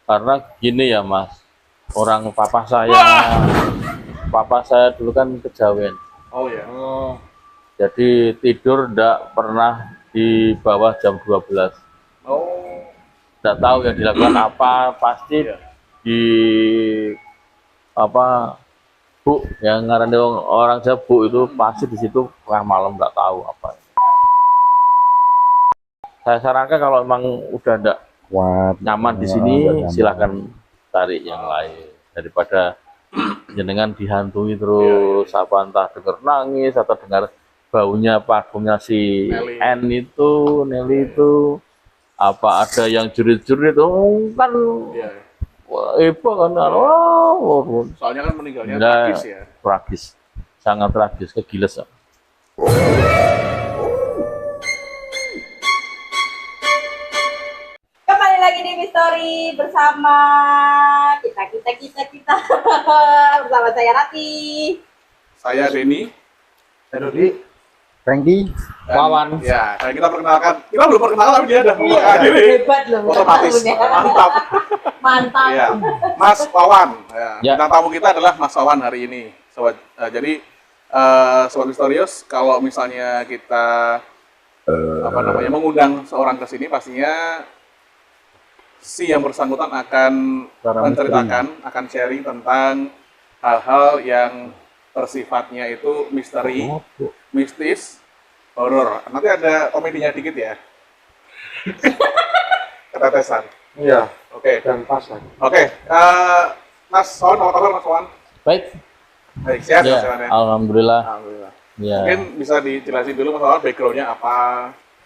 Karena gini ya Mas, orang papa saya dulu kan kejawen. Oh ya. Jadi tidur ndak pernah di bawah jam 12. Oh. Nggak tahu yang dilakukan apa, pasti Iya. di apa Bu yang ngarannya orang Jawa Bu itu pasti di situ tengah malam, nggak tahu apa. Saya sarankan kalau emang udah nggak Kuat. nyaman di sini, silakan cari yang lain daripada jenengan dihantui terus, apa entah dengar nangis atau dengar baunya parfumnya si Nelly itu, apa ada yang jerit-jerit, kan Iya. Ibu kan, wah, Soalnya kan meninggalnya Nah, tragis ya. tragis, sangat tragis, kegiles. Kembali lagi di Mystery bersama kita bersama saya Rati. Saya Denny. Saya Dodi. Franky. Wawan. Ya, dan kita perkenalkan. Kita belum perkenalan tapi dia udah Iya, memperkenalkan diri. hebat loh. Otomatis. tahunnya. Mantap. Mantap. Ya. Mas Wawan. Ya. Bintang tamu kita adalah Mas Wawan hari ini. Sobat, jadi Sobat Misterius, kalau misalnya kita mengundang seorang ke sini, pastinya si yang bersangkutan akan menceritakan, akan sharing tentang hal-hal yang bersifatnya itu misteri, mistis, horor. Nanti ada komedinya dikit ya. Ketetesan. Iya. Oke. Dan pas lah. Oke. Mas Wawan, apa kabar Mas Wawan? Baik, Baik, sehat ya, Mas Wawan ya? alhamdulillah. Alhamdulillah. Ya. Mungkin bisa dijelasin dulu Mas Wawan backgroundnya apa,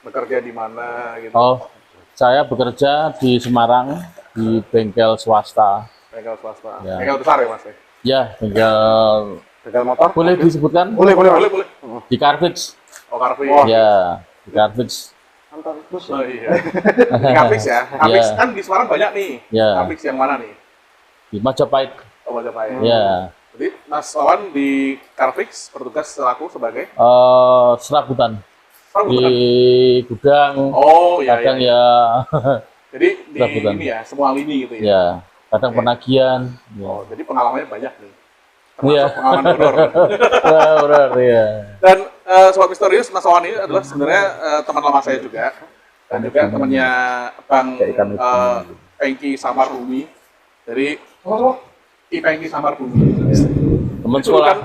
bekerja di mana gitu. Oh, saya bekerja di Semarang di bengkel swasta. Bengkel swasta. Ya. Bengkel besar ya Mas ya? Ya, bengkel Bengkel motor. boleh disebutkan Boleh. Boleh, boleh. di Carfix. Oh, Carfix. Ya, di Carfix. Oh iya. Carfix ya. Carfix Ya. kan di Semarang banyak nih. Ya. Carfix yang mana nih? Di Majapahit. Oh, Majapahit. Ya, Jadi Mas Wawan di Carfix bertugas selaku sebagai serabutan serabutan. di gudang. Oh iya. Kadang Iya. ya, Jadi di serabutan. ini ya, semua lini gitu ya. ya, kadang penagihan. Ya. Oh, jadi pengalamannya banyak nih. Iya. Termasuk pengalaman horor. Wah, benar ya. Dan Sobat Misterius, Mas Wawan ini adalah sebenarnya teman lama saya juga. Dan juga temannya Bang Pengki Samarbumi. Jadi Pengki Samarbumi. Teman sekolah.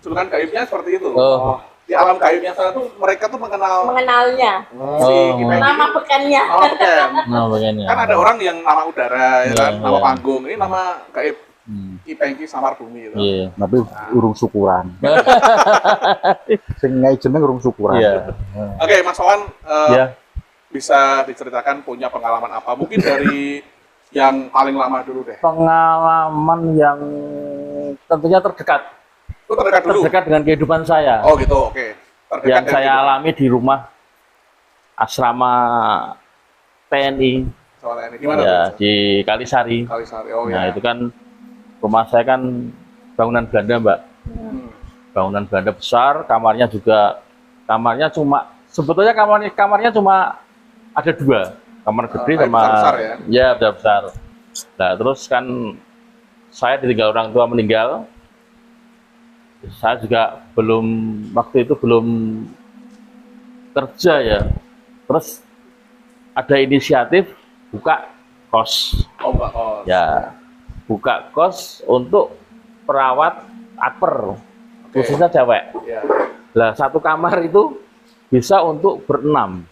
Julukan gaibnya seperti itu. Oh, Di alam gaibnya sana tuh mereka tuh mengenalnya. Mengenalnya, Si Oh. Pengki. nama pekannya. Nama beken. nah begini. Kan ada orang yang nama udara, ya Iya, kan, nama iya. panggung. Ini nama gaib Hmm. Pengki Samarbumi gitu. Iya. Tapi urung syukuran. Sing ngai jeneng urung syukuran. Iya. Oke, Mas Wawan, Ya. bisa diceritakan punya pengalaman apa? Mungkin dari yang paling lama dulu deh. Pengalaman yang tentunya terdekat, Itu terdekat dulu. terdekat dengan kehidupan saya, Oh gitu, oke. Terdekat yang dari saya kehidupan. alami di rumah asrama TNI, Soalnya ini gimana? ya tuh? di Kalisari. Kalisari. Oh Nah ya. itu kan rumah saya kan bangunan Belanda, Mbak. Hmm. Bangunan Belanda besar, kamarnya cuma sebetulnya kamarnya cuma ada dua, kamar gede kayak sama besar-besar ya? ya besar. Nah terus kan saya ditinggal orang tua meninggal, saya juga waktu itu belum kerja ya. Terus ada inisiatif buka kos, Oh Mbak, oh. ya buka kos untuk perawat upper, khususnya cewek. Ya. Lah satu kamar itu bisa untuk berenam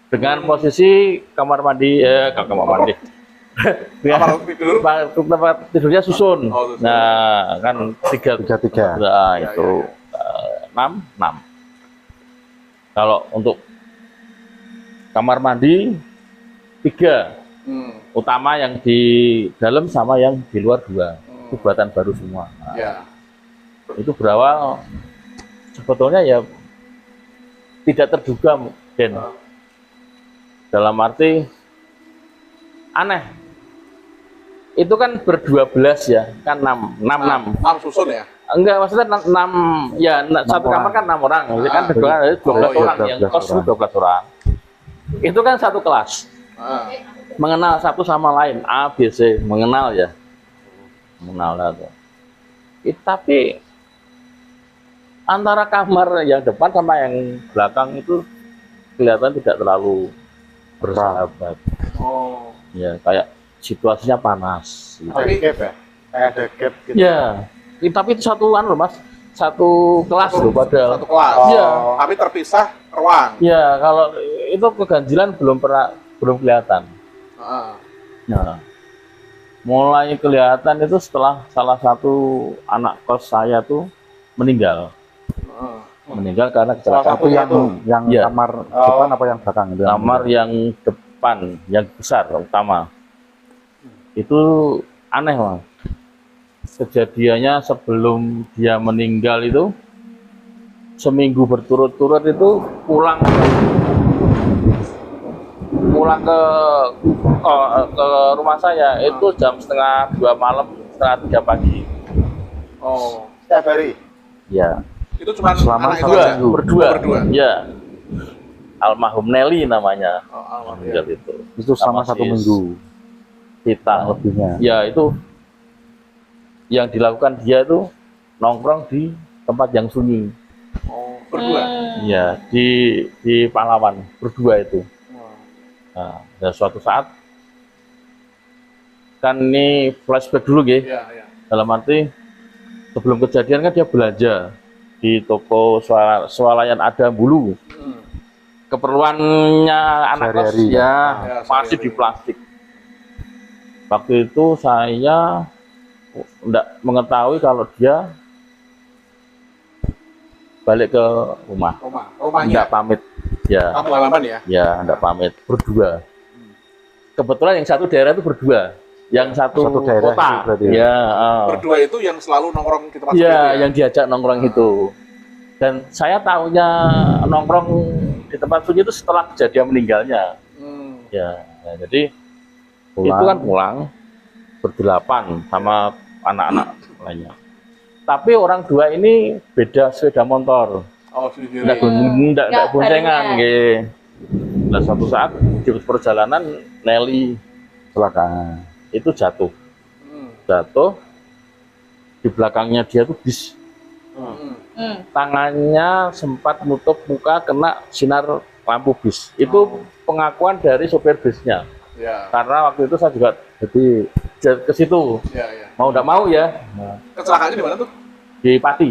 dengan posisi kamar mandi, Kamar tidur. tempat tidurnya susun. Oh, susun. Nah kan tiga. Nah, Ya, itu enam. Kalau untuk kamar mandi 3 Hmm. utama, yang di dalam sama yang di luar 2. Itu buatan baru semua. Nah, Ya. itu berawal sebetulnya ya tidak terduga, Den. Dalam arti aneh. Itu kan ber-12 ya, kan 6 susun ya? Enggak, maksudnya 6 ya, satu kamar kan 6 orang. Jadi kan berdua 12 Oh, iya, orang, yang 12 kos itu orang. 12 orang. Itu kan satu kelas. Ah. Mengenal satu sama lain, A, B, C, mengenal ya. Mengenal lah tuh. Tapi antara kamar yang depan sama yang belakang itu kelihatan tidak terlalu bersahabat. Oh. Ya, kayak situasinya panas. Gitu. Ada gap ya? Kayak ada gap gitu. Ya, tapi itu satu loh Mas, satu kelas loh padahal. Satu kelas. Iya. Tapi terpisah ruang. Ya, kalau itu keganjilan belum kelihatan. Ah. Nah, mulai kelihatan itu setelah salah satu anak kos saya tuh meninggal. Ah. Meninggal karena Salah kecelakaan. satunya itu. Yang Iya. kamar Oh. depan apa yang belakang? Itu Kamar yang depan, yang besar utama. Itu aneh, Mas. Kejadiannya sebelum dia meninggal itu seminggu berturut-turut itu pulang ke rumah saya itu jam 1:30 malam, 1:30 pagi. Oh. setiap hari. Ya, Itu cuma Selama anak itu satu aja. minggu. berdua. Berdua. Ya, almarhum Nelly namanya. Oh, almarhum, Meninggal ya. itu. Itu selama Sama 1 si minggu Kita. lebihnya. Ya, itu yang dilakukan dia itu nongkrong di tempat yang sunyi. Oh, berdua. Ya, di Pahlawan berdua itu. Oh. Nah, dan suatu saat kan ini flashback dulu, Iya, iya. dalam arti sebelum kejadian kan dia belanja di toko swalayan Adam Bulu. Hmm. Keperluannya anak kos Sehari-hari. ya Ya, masih sehari-hari. di plastik. Waktu itu saya tidak mengetahui kalau dia balik ke rumah, Rumahnya. tidak pamit. Ya, Kamu halaman ya? ya tidak pamit, berdua. Kebetulan yang satu daerah itu berdua, yang satu daerah kota. itu berarti ya? Ya, Berdua itu yang selalu nongkrong di tempat ya, seperti itu yang diajak nongkrong itu. Dan saya tahunya nongkrong di tempat sunyi itu setelah kejadian meninggalnya. Hmm. Ya, jadi Pulang. itu kan pulang berdelapan sama anak-anak lainnya. Tapi orang dua ini beda sepeda motor, Oh, sendiri. enggak Nggak boncengan, barengan. nggih. Nah, suatu saat di perjalanan Nelly Kecelakaan. itu jatuh, Hmm. di belakangnya dia tuh bis, Hmm. tangannya sempat nutup muka kena sinar lampu bis. Itu pengakuan dari sopir bisnya. Ya, Karena waktu itu saya juga Jadi ke situ, ya, ya. mau tidak mau ya, Kecelakaannya di mana tuh? di Pati.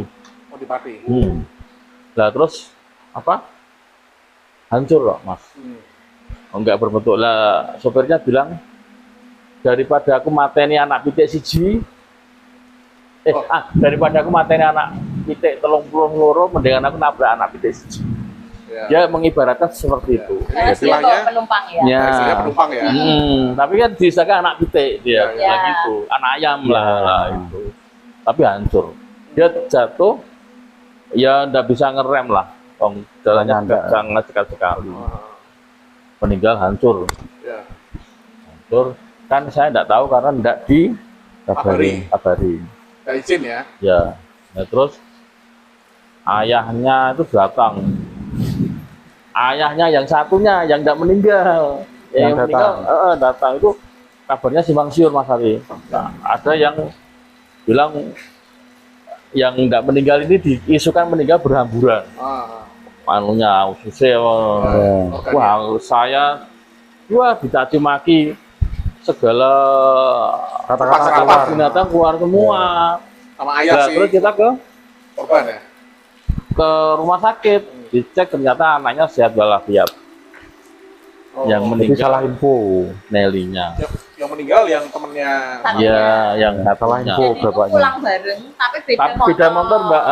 Oh, di Pati. Lah terus apa? Hancur loh, Mas. Enggak berbentuk. Lah sopirnya bilang, daripada aku mateni anak pitik siji, daripada aku mateni anak pitik 32, mendingan aku nabrak anak pitik siji. Ya. Dia mengibaratkan seperti itu. Karena Jadi, dia kok penumpang ya. ya. Istilahnya penumpang ya. Tapi kan disangka anak pitik dia, Ya, bilang ya. gitu, anak ayam lah itu. Tapi hancur. Dia jatuh, ya ndak bisa ngerem lah. Jalannya Nggak. sangat sekali. Ah, Meninggal hancur. ya. Hancur. Kan saya ndak tahu karena ndak Kabari. kabari. Nggak izin ya. Ya. Nah, terus ayahnya itu datang. Ayahnya yang satunya yang tidak meninggal, Yang meninggal datang itu kabarnya simpang siur, Mas Ari. Nah, ada yang bilang yang tidak meninggal ini diisukan meninggal berhamburan, Ah, anunya ususnya. organnya. Wah, saya dicaci maki segala kata-kata Kata-kata keluar. binatang keluar semua. Sama ayah Nah, sih. terus kita Korban ya. ke rumah sakit, dicek ternyata anaknya sehat walafiat. Oh. Yang Jadi meninggal salah info. Nelly-nya. Yang meninggal yang temennya. Iya, yang Salah satunya. info Jadi itu bapaknya. pulang bareng, tapi beda, Tapi beda motor, Mbak.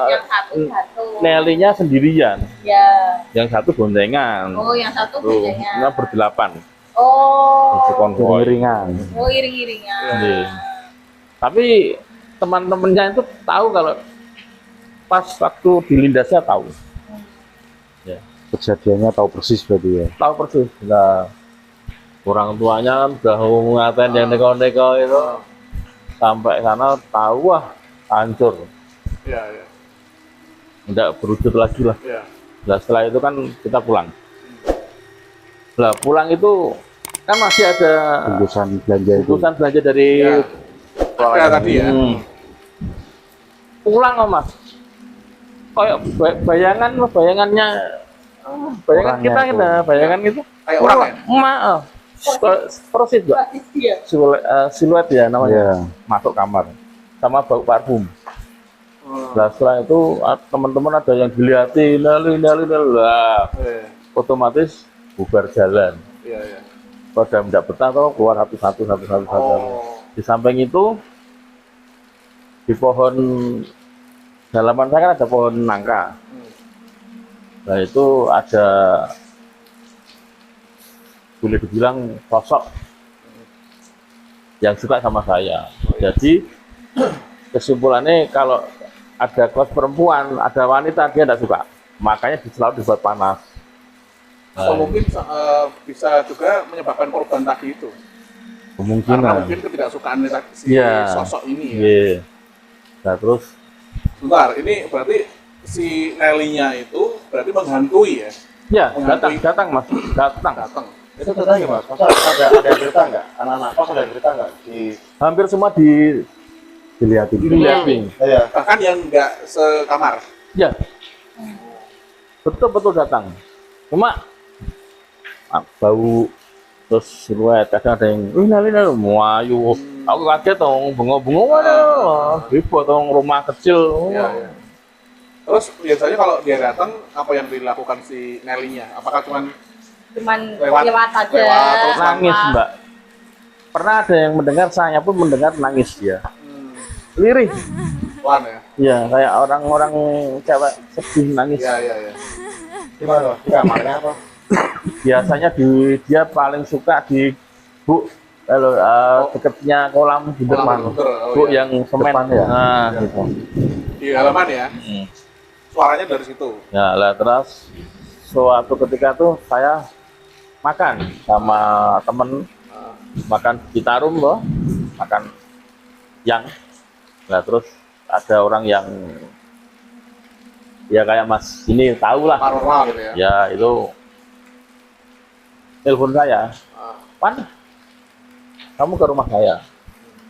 Yang satu jatuh. Nelly-nya sendirian, Ya. yang satu boncengan. Oh, yang satu Tuh, bedanya. nah, berdelapan. Oh. Di konvoy. Ringan. Oh, iring-iringan. Iya. Tapi teman-temannya itu tahu kalau pas waktu dilindasnya tahu. Ya, Kejadiannya tahu persis berarti ya. tahu persis. Nah, orang tuanya kan udah ngatain yang neko-neko itu, sampai sana tahu, wah hancur, Iya, iya. nggak berwujud lagi lah. Iya. Nah, setelah itu kan kita pulang. Lah pulang itu kan masih ada bungkusan belanja itu. bungkusan belanja dari Ya. Ada tadi ya. pulang kok mas, kayak bayangannya bayangan Orangnya kita tuh. kita bayangan gitu Kayak orang ya? maaf persis mbak Basis dia. siluet ya namanya Iya. masuk kamar sama bau parfum. Nah, setelah itu teman-teman ada yang dilihatin nali lah, Eh, otomatis bubar jalan. Iya, iya. Pada tidak betah toh keluar satu. Oh. Di samping itu di pohon halaman saya kan ada pohon nangka. Nah itu ada boleh dibilang sosok yang suka sama saya. Jadi kesimpulannya kalau ada kelas perempuan, ada wanita dia tidak suka, makanya selalu dibuat panas. Atau mungkin bisa juga menyebabkan korban tadi itu. Karena Kemungkinan. mungkin ketidaksukaan si Iya. sosok ini ya. Iya. Nah terus Sebentar, ini berarti si Nelly-nya itu berarti menghantui ya? ya Menghantui. datang mas, datang. Datang. Itu ceritanya gimana? Masa ada yang cerita nggak? Anak-anak kos ada yang cerita nggak? Hampir semua Dilihatin. dilihatin. Iya. Bahkan yang nggak sekamar. Ya, betul datang. Cuma bau terus siluet kadang ada yang nali muayu. Aku kaget dong, bengong-bengong waduh, ribut dong rumah kecil. Iya, iya. Terus biasanya kalau dia datang, apa yang dilakukan si Nelly-nya? Apakah cuman Cuman Lewat- lewat aja. lewat, terus Nangis mbak. Pernah ada yang mendengar, saya pun mendengar nangis dia. Lirih, pelan ya? ya kayak orang-orang cewek sedih nangis. Iya, iya, iya. Gimana? Di kamarnya apa? Biasanya dia paling suka di kalau dekatnya kolam di depan, Kolam betul, oh bu iya. yang semen Depan ya? nah gitu. Di halaman ya? Suaranya dari situ. Ya lah terus suatu ketika tuh saya makan sama temen, makan di Tarum loh, makan yang, nah terus ada orang yang ya kayak mas ini tahu lah, Paranormal gitu ya? ya itu telepon saya, Pan, kamu ke rumah saya,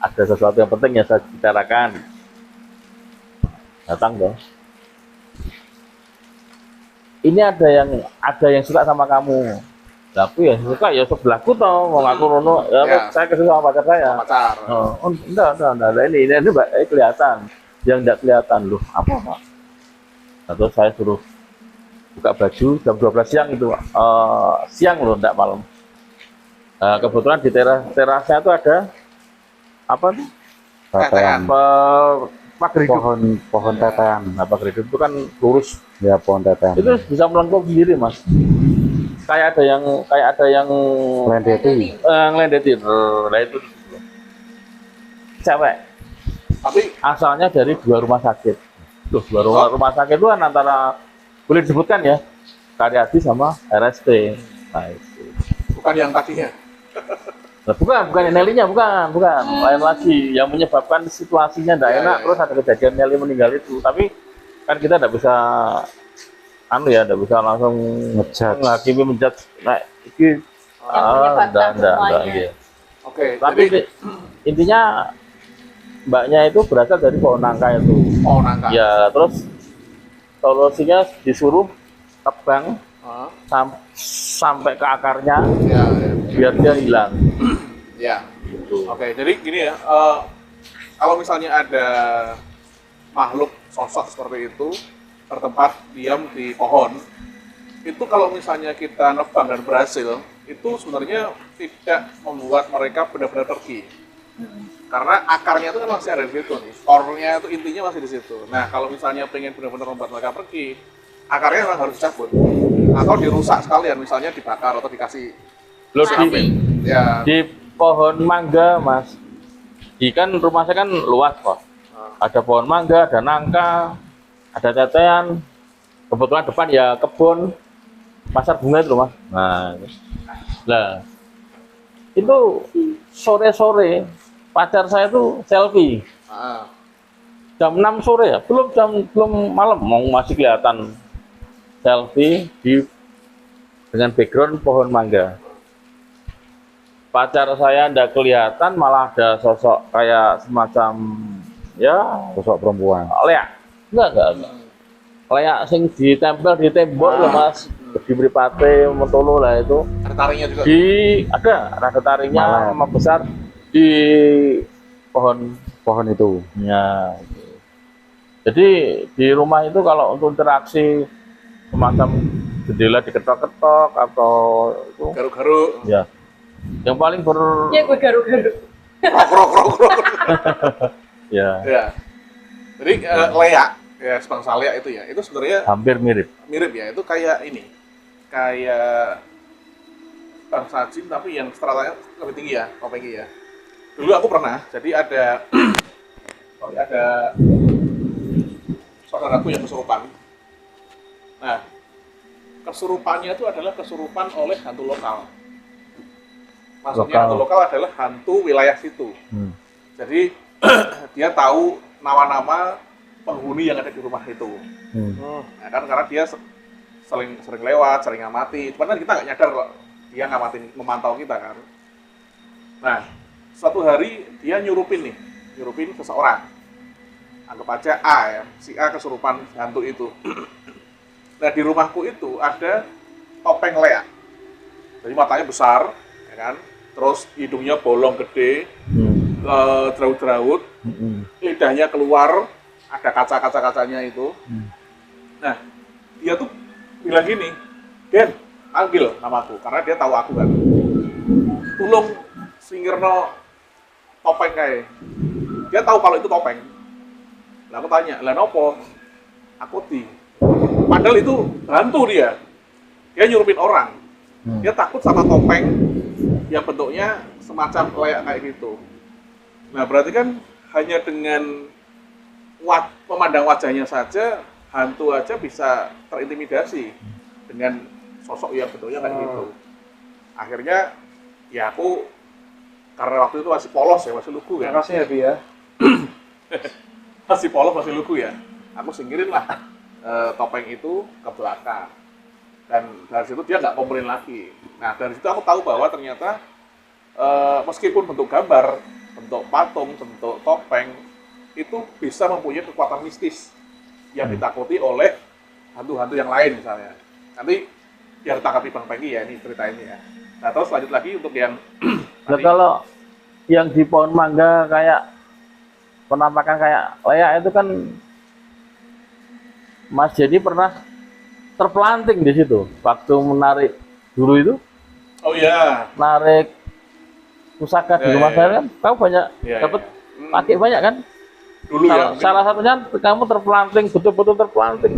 ada sesuatu yang penting yang saya bicarakan. Datang dong. Ini ada yang suka sama kamu. Tapi ya suka ya sebelahku toh, mau ngaku rono, ya, Ya. saya kesini sama pacar saya. Pacar. Oh, enggak, ini Mbak, kelihatan. Yang enggak kelihatan loh, apa Pak? Atau saya suruh buka baju jam 12 siang itu, siang loh, enggak malam. Kebetulan di terasnya itu ada apa tuh? Tetean. Pagar hidup. Pohon tetean. Nah, pagar hidup itu kan lurus. Ya pohon tetean. Itu bisa melengkung sendiri, Mas. Kayak ada yang Lendeti. ngelendetin. Nah itu cewek. Tapi Asalnya dari 2 rumah sakit. Tuh, 2 rumah sakit itu kan antara boleh disebutkan ya, Karyadi sama RST. Nah, itu. bukan yang tadinya. Nah, bukan Nelly-nya, bukan. Lain lagi yang menyebabkan situasinya tidak Ya, enak, ya, terus ada kejadian Nelly meninggal itu. Tapi kan kita tidak bisa tidak bisa langsung Ngejudge. menghakimi menjudge. Nah, ini menyebabkan semuanya. iya. Oke, Tapi jadi intinya mbaknya itu berasal dari pohon nangka itu. oh nangka. Ya, terus solusinya disuruh tebang Ah, sampai ke akarnya ya, ya. biar dia hilang. Ya. Gitu. Oke, jadi gini ya, kalau misalnya ada makhluk sosok seperti itu bertempat diam di pohon, itu kalau misalnya kita nebang dan berhasil, itu sebenarnya tidak membuat mereka benar-benar pergi. Karena akarnya itu kan masih ada di situ nih, core-nya itu intinya masih di situ. Nah, kalau misalnya pengen benar-benar membuat mereka pergi, akarnya memang harus dicabut atau dirusak sekalian, misalnya dibakar atau dikasih Loh, sapi. Ya, di pohon mangga, Mas. Kan rumah saya kan luas kok. Ada pohon mangga, ada nangka, ada tetean. Kebetulan depan ya kebun, pasar bunga itu, Mas. Nah, itu sore-sore pacar saya tuh selfie. ah, Jam 6 sore ya, belum malam, masih kelihatan selfie dengan background pohon mangga. pacar saya ndak kelihatan, malah ada sosok kayak semacam ya Sosok perempuan. leak. Enggak. Leak sing ditempel di tembok loh Mas. Di mripate mentolo lah itu. Ada taringnya juga. Ada rada taringnya Malah. sama besar di pohon. Pohon itu. Ya. Jadi di rumah itu kalau untuk interaksi semacam jendela diketok-ketok atau itu Garuk-garuk. ya yang paling Ya gue garu-garu. Krok. ya Ya. Jadi leak, ya sebangsa leak itu ya. Itu sebenarnya hampir mirip. mirip ya. Itu kayak ini. Kayak bangsa jin tapi yang stratanya lebih tinggi ya, tinggi ya. Dulu aku pernah, jadi ada saudaraku yang kesurupan. Nah, kesurupannya itu adalah kesurupan oleh hantu lokal. Maksudnya Lokal. hantu lokal adalah hantu wilayah situ. Jadi dia tahu nama-nama penghuni yang ada di rumah itu. Nah, kan karena dia sering lewat, sering ngamati. Cuman kan kita nggak nyadar kok dia memantau kita kan. Nah, suatu hari dia nyurupin seseorang. Anggap aja A ya, si A kesurupan hantu itu. Nah, di rumahku itu ada topeng leak. Jadi matanya besar, ya kan? Terus hidungnya bolong gede, deraut-deraut, lidahnya keluar, ada kaca-kacanya itu. Nah, dia tuh bilang gini, Den, panggil namaku, karena dia tahu aku kan. Tulung singirno topeng kayak. Dia tahu kalau itu topeng. Lah aku tanya, lah nopo? Aku padahal itu hantu dia. Dia nyurupin orang. Dia takut sama topeng yang bentuknya semacam leak kayak gitu. Nah, berarti kan hanya dengan memandang wajahnya saja, hantu aja bisa terintimidasi dengan sosok yang bentuknya kayak gitu. Akhirnya ya aku karena waktu itu masih polos ya, masih lugu ya. Makasih ya, Bi ya. Masih polos, masih lugu ya. Aku singkirin lah topeng itu ke belakang. Dan dari situ dia nggak komplain lagi. Nah, dari situ aku tahu bahwa ternyata meskipun bentuk gambar, bentuk patung, bentuk topeng, itu bisa mempunyai kekuatan mistis yang ditakuti oleh hantu-hantu yang lain misalnya. Nanti biar tanggapi Bang Pengki ya, ini cerita ini ya. Nah, terus lanjut lagi untuk yang Nah, kalau yang di pohon mangga kayak penampakan kayak leak itu kan Mas Jadi pernah terpelanting di situ waktu menarik dulu itu, oh iya, narik pusaka di rumah saya kan, kamu banyak Iya, dapat iya. pakai banyak kan? Dulu ya. mungkin. Salah satunya kamu terpelanting, betul-betul terpelanting.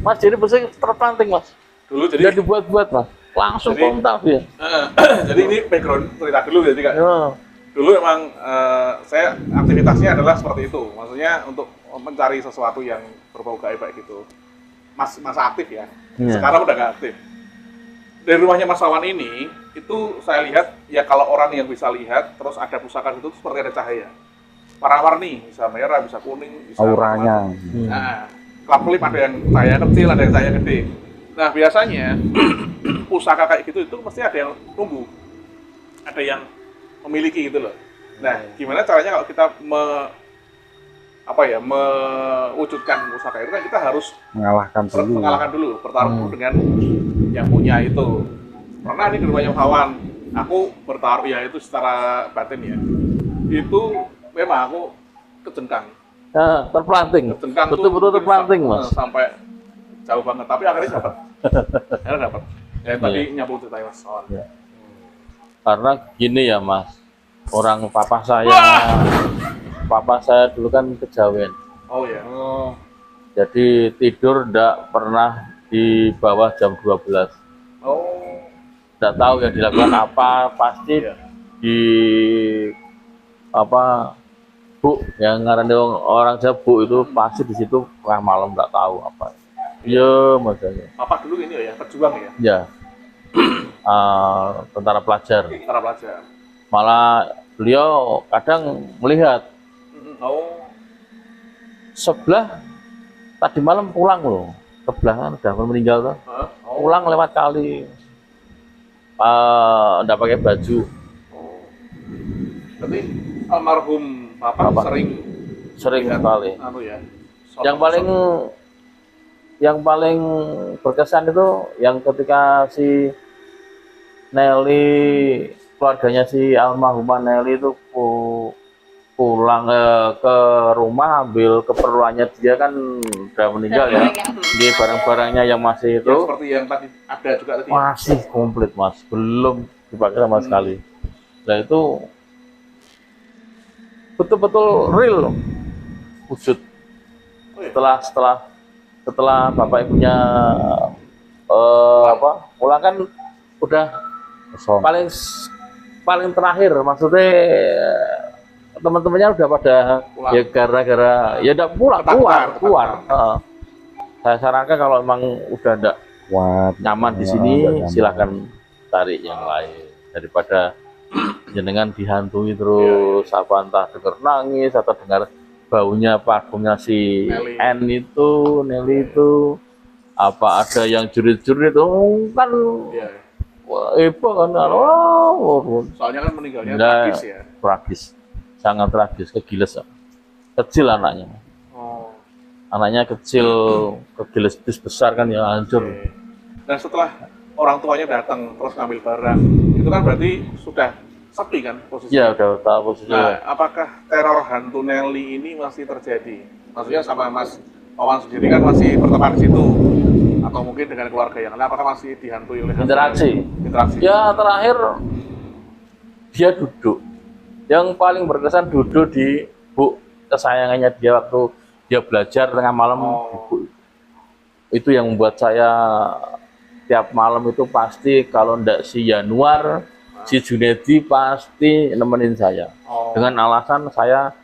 Mas Jadi pasti terpelanting Mas. Dulu Dia jadi dibuat-buat Mas, langsung Jadi- kontak dia. jadi ini background cerita dulu jadi Kak. Ya. Dulu memang saya aktivitasnya adalah seperti itu. Maksudnya untuk mencari sesuatu yang berbau gaib kayak gitu. Masa aktif ya. Iya. Sekarang udah nggak aktif. Dari rumahnya Mas Wawan ini, itu saya lihat ya kalau orang yang bisa lihat, terus ada pusaka itu seperti ada cahaya. Warna-warni, bisa merah, bisa kuning, bisa Auranya. macam-macam. Nah, kelap-kelip ada yang cahaya kecil, ada yang cahaya gede. Nah, biasanya pusaka kayak gitu itu mesti ada yang tumbuh. Ada yang memiliki gitu loh. Nah, gimana caranya kalau kita mewujudkan pusaka itu kan kita harus mengalahkan dulu, bertarung dulu dengan yang punya itu. Pernah nih di rumahnya Wawan, aku bertaruh ya itu secara batin ya. Itu memang aku kejengkang. Ya, terpelanting. Kejengkang tuh Betul-betul mungkin terpelanting Mas. sampai jauh banget, tapi akhirnya dapat. Akhirnya dapat. Ya tadi Iya. nyambung cerita Mas Wawan. Iya. Karena gini ya Mas, orang papa saya dulu kan kejawen. Oh ya. Jadi tidur ndak pernah di bawah jam 12. Oh. Nggak tahu yang dilakukan apa, pasti Iya. di Bu yang ngaran orang Jabu itu pasti di situ tengah malam nggak tahu apa. Iya makanya. Papa dulu ini ya, pejuang ya, Ya. Tentara pelajar. tentara pelajar. Malah beliau kadang melihat Oh. sebelah tadi malam pulang loh, sebelah kan udah meninggal tuh, Hah? Oh. pulang lewat kali, nggak pakai baju, Berarti almarhum Bapak Bapak. sering lihat, sekali. anu ya. Yang paling berkesan itu yang ketika si Nelly, keluarganya si almarhumah Nelly itu pulang ke rumah ambil keperluannya, dia kan udah meninggal ya. Di barang-barangnya yang masih itu Ya, seperti yang tadi ada juga tadi. masih komplit mas, belum dipakai sama sekali. Nah itu betul-betul real wujud. Oh, iya. Setelah bapak ibunya pulang kan udah Kosong. paling terakhir, maksudnya teman-temannya udah pada Pulang. ya gara-gara ya udah pulang keluar. Heeh. Saya sarankan kalau emang udah enggak Kuat. nyaman di Ya, sini nggak nyaman. silakan cari yang lain daripada jenengan dihantui terus apa entah dengar nangis atau dengar baunya parfumnya si Nelly. Nelly itu apa ada yang jurit-jurit kan Iya. wah, heboh kan Soalnya kan meninggalnya Nah, tragis ya. tragis, sangat tragis, kegiles kecil anaknya kecil, kegiles bis besar kan ya hancur. Oke. Dan setelah orang tuanya datang terus ngambil barang, itu kan berarti sudah sepi kan posisinya. Ya udah tahu posisinya. Nah, apakah teror hantu Nelly ini masih terjadi? Maksudnya sama Mas Wawan sendiri kan masih berteman di situ, atau mungkin dengan keluarga yang lain, apakah masih dihantui oleh hantu Interaksi. Nelly? Interaksi. Ya terakhir dia duduk. Yang paling berkesan duduk di bu kesayangannya dia waktu dia belajar tengah malam di bu. Itu yang membuat saya tiap malam itu pasti kalau ndak si Januar, si Junedi pasti nemenin saya. Oh, Dengan alasan saya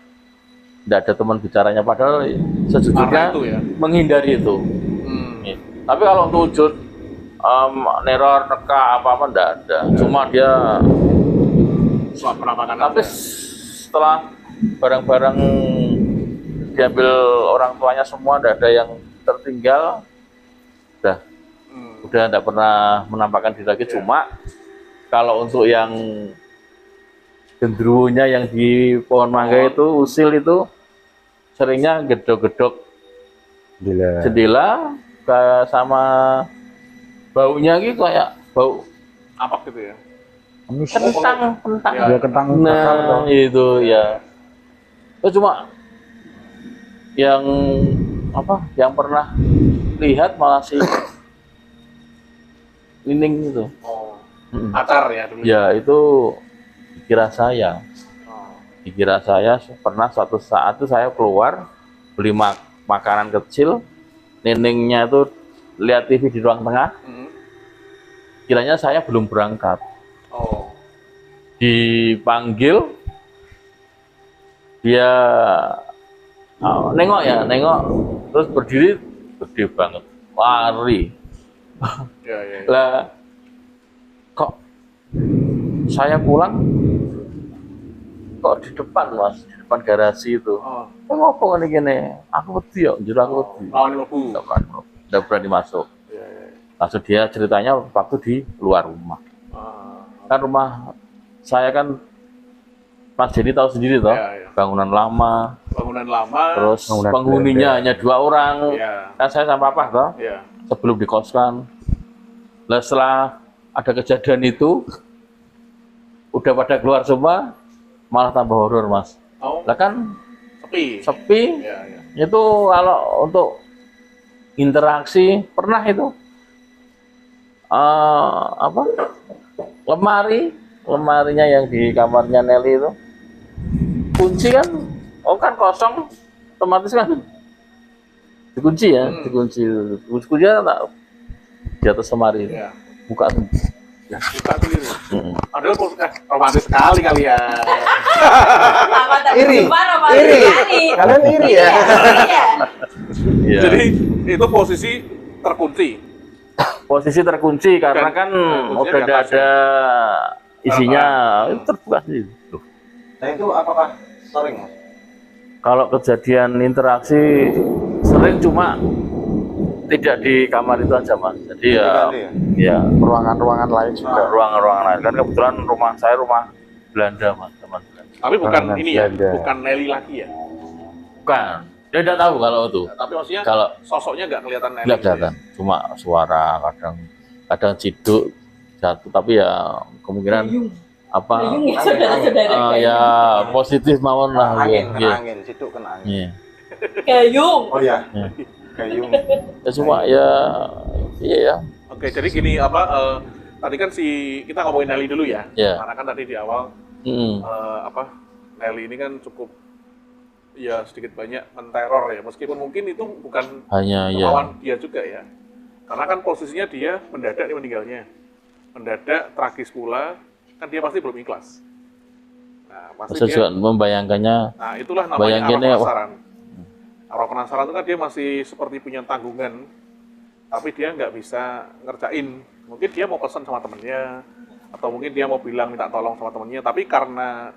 ndak ada teman bicaranya, padahal sejujurnya karena itu ya. menghindari itu. Hmm. Tapi kalau untuk wujud neror, neka apa-apa ndak ada. Cuma dia Soal penampakan tapi aja. setelah barang-barang diambil orang tuanya semua, ndak ada yang tertinggal. Udah ndak pernah menampakkan diri lagi. Cuma kalau untuk yang gendruwonya yang di pohon mangga itu, usil itu seringnya gedok-gedok Gila. jendela sama baunya gitu kayak bau Apa gitu ya? Amis. kentang. Ya. Dia kentang bakar toh. Nah, itu ya. Itu cuma yang yang pernah lihat malah si Nining itu. Oh, Mm-mm. acar ya dulu. Ya itu dikira saya. Oh. Dikira saya pernah suatu saat itu saya keluar beli makanan kecil, Nenengnya itu lihat TV di ruang tengah, Hmm. kiranya saya belum berangkat. Oh. Dipanggil, dia nengok, terus berdiri gede banget, lari. Ya, ya, ya. Lah kok saya pulang kok di depan mas, di depan garasi itu. Oh. Ngapa gini? Aku wedi ya, jujur aku wedi. Lawan lebu. Nggak berani masuk. Ya, ya. Langsung dia ceritanya waktu di luar rumah. Ah. Kan rumah saya kan Mas Jadi tahu sendiri toh, Ya, ya. bangunan lama, Bangunan lama. terus Bangunan penghuninya hanya 2 orang. Ya. Kan saya sama papa toh, Ya. sebelum dikoskan. Lah setelah ada kejadian itu, udah pada keluar semua, malah tambah horor mas. Oh, Lah kan sepi. sepi, Ya, ya. itu kalau untuk interaksi pernah itu lemarinya yang di kamarnya Nelly itu kunci kan, kan kosong, otomatis kan dikunci ya, kuncinya tak di atas lemari, Ya. buka tuh. Buka sendiri. Padahal romantis sekali kalian. Iri. Kalian iri ya? Iya. Jadi itu posisi terkunci. Posisi terkunci karena Dan, kan kuncinya udah di nggak atas ada isinya, itu terbuka sendiri. Loh, Nah itu apakah sering Mas? kalau kejadian interaksi sering, cuma tidak di kamar itu aja mas. Jadi Diganti ya? ya Ruangan-ruangan lain juga. ruangan-ruangan lain. Kan kebetulan rumah saya rumah Belanda mas, teman Belanda. Tapi bukan Bangunan ini ya, Belanda. bukan Nelly lagi ya. Bukan. Dia tidak tahu kalau itu. Tapi maksudnya Kalau sosoknya nggak kelihatan Nelly. nggak kelihatan, cuma suara kadang ciduk jatuh, tapi ya kemungkinan apa Dayung ya saudara-saudara. ya positif mawon lah. Angin, Iya. kena angin, situ kena angin. Iya. Gayung. Oh iya, Iya. gayung. Ya cuma ya iya ya. Oke, jadi gini tadi kan kita ngomongin Nelly dulu ya. Iya. Karena kan tadi di awal Mm. Nelly ini kan cukup ya sedikit banyak menteror ya, meskipun mungkin itu bukan Hanya ya. kemauan dia juga ya. Karena kan posisinya dia mendadak nih meninggalnya. Mendadak, tragis pula, kan dia pasti belum ikhlas. Nah, pasti Saya juga dia, membayangkannya. nah itulah namanya Bayanginnya, arah penasaran. Arah penasaran itu kan dia masih seperti punya tanggungan, tapi dia nggak bisa ngerjain. Mungkin dia mau pesan sama temennya, atau mungkin dia mau bilang minta tolong sama temennya, tapi karena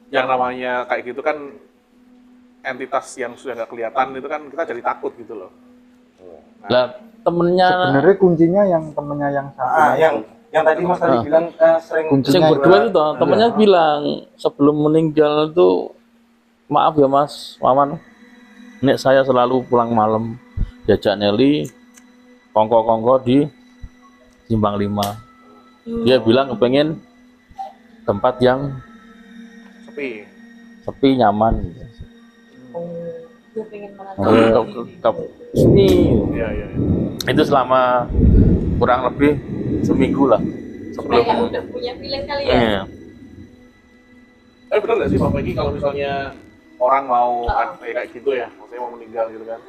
yang namanya kayak gitu kan entitas yang sudah nggak kelihatan itu kan kita jadi takut gitu loh. Lah temennya Sebenarnya kuncinya yang temennya yang satu. Yang tadi Mas tadi Ah. bilang sering Kuncinya yang berdua itu toh, Iya. temennya bilang sebelum meninggal itu, maaf ya Mas Maman, nek saya selalu pulang malam diajak Nelly kongko-kongko di Simpang 5. Dia bilang kepengen tempat yang Sepi. sepi, nyaman gitu. Gue pengen mana Ke sini. Iya, iya. Itu selama kurang lebih seminggu lah sebelum. Kayak udah punya feeling kali ya. Iya. Benar nggak sih Bang Peggy kalau misalnya orang mau kayak gitu ya, maksudnya mau meninggal gitu kan,